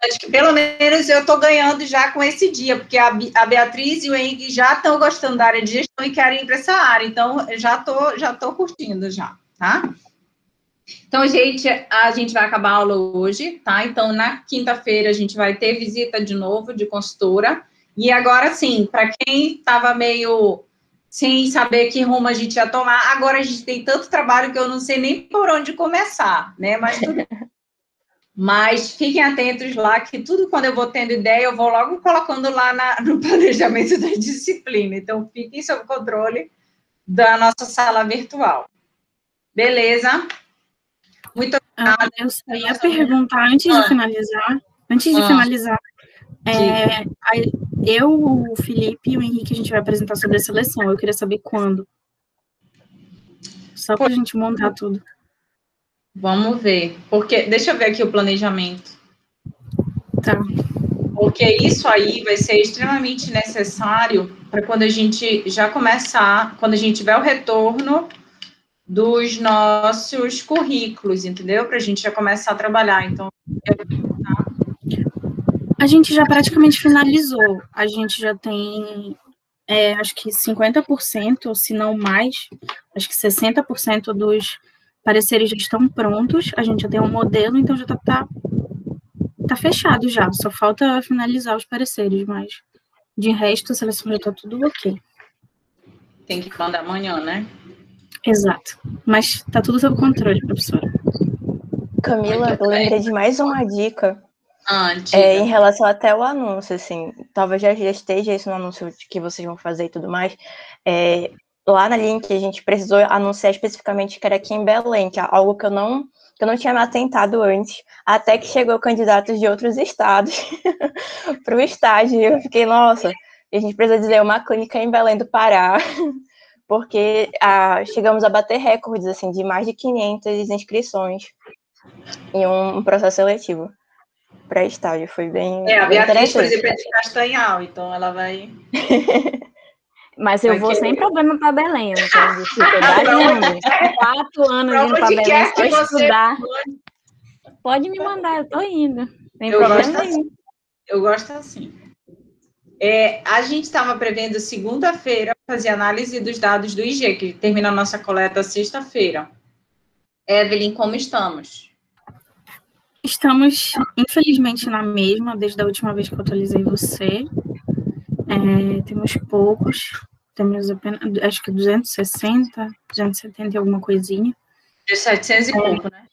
acho que pelo menos eu estou ganhando já com esse dia, porque a Beatriz e o Henrique já estão gostando da área de gestão e querem ir para essa área, então eu já tô curtindo já, tá? Então, gente, a gente vai acabar a aula hoje, tá? Então, na quinta-feira a gente vai ter visita de novo de consultora. E agora sim, para quem estava meio sem saber que rumo a gente ia tomar, agora a gente tem tanto trabalho que eu não sei nem por onde começar, né? Mas fiquem atentos lá, que tudo quando eu vou tendo ideia, eu vou logo colocando lá no planejamento da disciplina. Então, fiquem sob controle da nossa sala virtual. Beleza? Muito obrigada. Eu só ia perguntar, antes de finalizar, eu, o Felipe e o Henrique, a gente vai apresentar sobre a seleção. Eu queria saber quando. Só para a gente montar tudo. Vamos ver. Porque, deixa eu ver aqui o planejamento. Tá. Porque isso aí vai ser extremamente necessário para quando a gente já começar, quando a gente tiver o retorno dos nossos currículos, entendeu? Para a gente já começar a trabalhar. Então, a gente já praticamente finalizou. A gente já tem, acho que 50%, ou se não mais, acho que 60% dos pareceres já estão prontos. A gente já tem um modelo, então já tá fechado já. Só falta finalizar os pareceres, mas de resto a seleção já tá tudo ok. Tem que mandar amanhã, né? Exato. Mas tá tudo sob controle, professora. Camila, eu lembrei de mais uma dica. Em relação até o anúncio, assim, talvez já esteja isso no anúncio que vocês vão fazer e tudo mais. lá na Link a gente precisou anunciar especificamente que era aqui em Belém, que é algo que eu não tinha me atentado antes, até que chegou candidatos de outros estados para o estágio. E eu fiquei, nossa, a gente precisa dizer uma clínica em Belém do Pará, porque chegamos a bater recordes, assim, de mais de 500 inscrições em um processo seletivo para estágio. Foi bem, A bem Beatriz, por interessante. exemplo, é de Castanhal, então ela vai... Mas eu vou sem problema para Belém, eu não tenho dificuldade nenhuma. 4 anos indo para Belém só estudar. Pode me mandar, eu tô indo. Sem problema nenhum. Eu gosto assim. A gente estava prevendo segunda-feira fazer análise dos dados do IG, que termina a nossa coleta sexta-feira. Evelyn, como estamos? Estamos, infelizmente, na mesma, desde a última vez que eu atualizei você. Temos poucos, temos apenas, acho que 260, 270 e alguma coisinha. De 700 e pouco, né?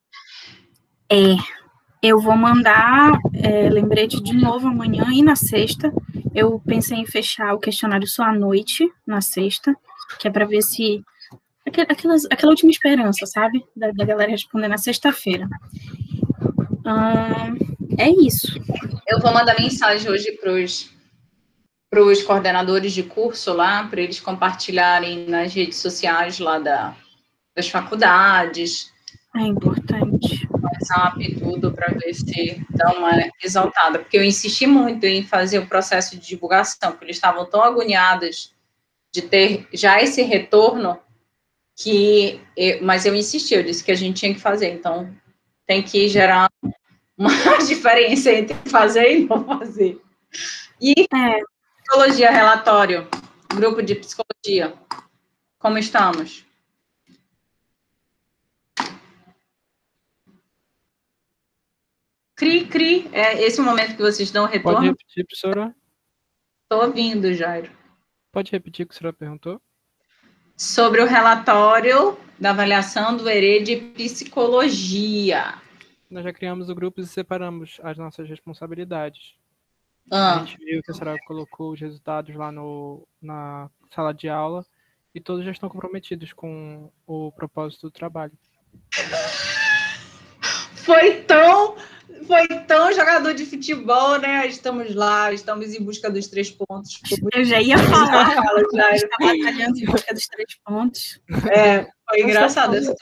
Eu vou mandar lembrete de novo amanhã e na sexta. Eu pensei em fechar o questionário só à noite, na sexta, que é para ver se... Aquela última esperança, sabe? Da galera responder na sexta-feira. É isso. Eu vou mandar mensagem hoje para os coordenadores de curso lá, para eles compartilharem nas redes sociais lá das faculdades. É importante. WhatsApp e tudo, para ver se dá uma exaltada. Porque eu insisti muito em fazer o processo de divulgação, porque eles estavam tão agoniados de ter já esse retorno, mas eu insisti, eu disse que a gente tinha que fazer. Então, tem que gerar uma diferença entre fazer e não fazer. E psicologia, relatório, grupo de psicologia, como estamos? Cri, é esse o momento que vocês dão retorno? Pode repetir, professora? Estou ouvindo, Jairo. Pode repetir o que a senhora perguntou? Sobre o relatório da avaliação do ERE de psicologia. Nós já criamos o grupo e separamos as nossas responsabilidades. A gente viu que a senhora colocou os resultados lá na sala de aula e todos já estão comprometidos com o propósito do trabalho. Foi tão jogador de futebol, né? Estamos lá, estamos em busca dos 3 pontos. Eu já ia falar, está batalhando em busca dos 3 pontos. Foi engraçado essa.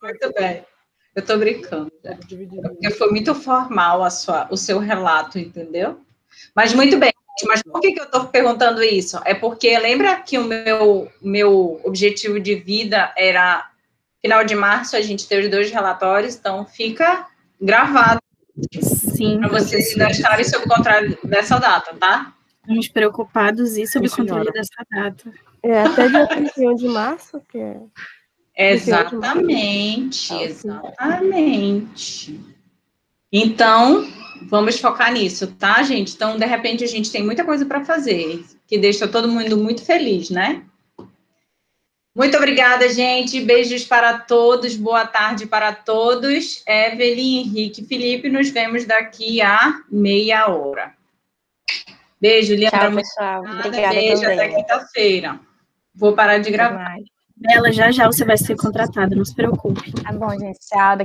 Muito bem. Eu estou brincando, né? Porque foi muito formal o seu relato, entendeu? Mas muito bem. Mas por que eu estou perguntando isso? É porque lembra que o meu objetivo de vida era final de março a gente ter os 2 relatórios, então fica gravado. Sim. Para vocês ainda estarem sob controle dessa data, tá? Estamos preocupados e sob controle dessa data. Até dia 31 de março, que é... Exatamente. Então, vamos focar nisso, tá, gente? Então, de repente, a gente tem muita coisa para fazer, que deixa todo mundo muito feliz, né? Muito obrigada, gente. Beijos para todos. Boa tarde para todos. Evelyn, Henrique, Felipe, nos vemos daqui a meia hora. Beijo, Leandra. Tchau, pessoal. Obrigada beijo, também. até quinta-feira. Vou parar de gravar. Bela, já você vai ser contratada, não se preocupe. Tá bom, gente. Tchau.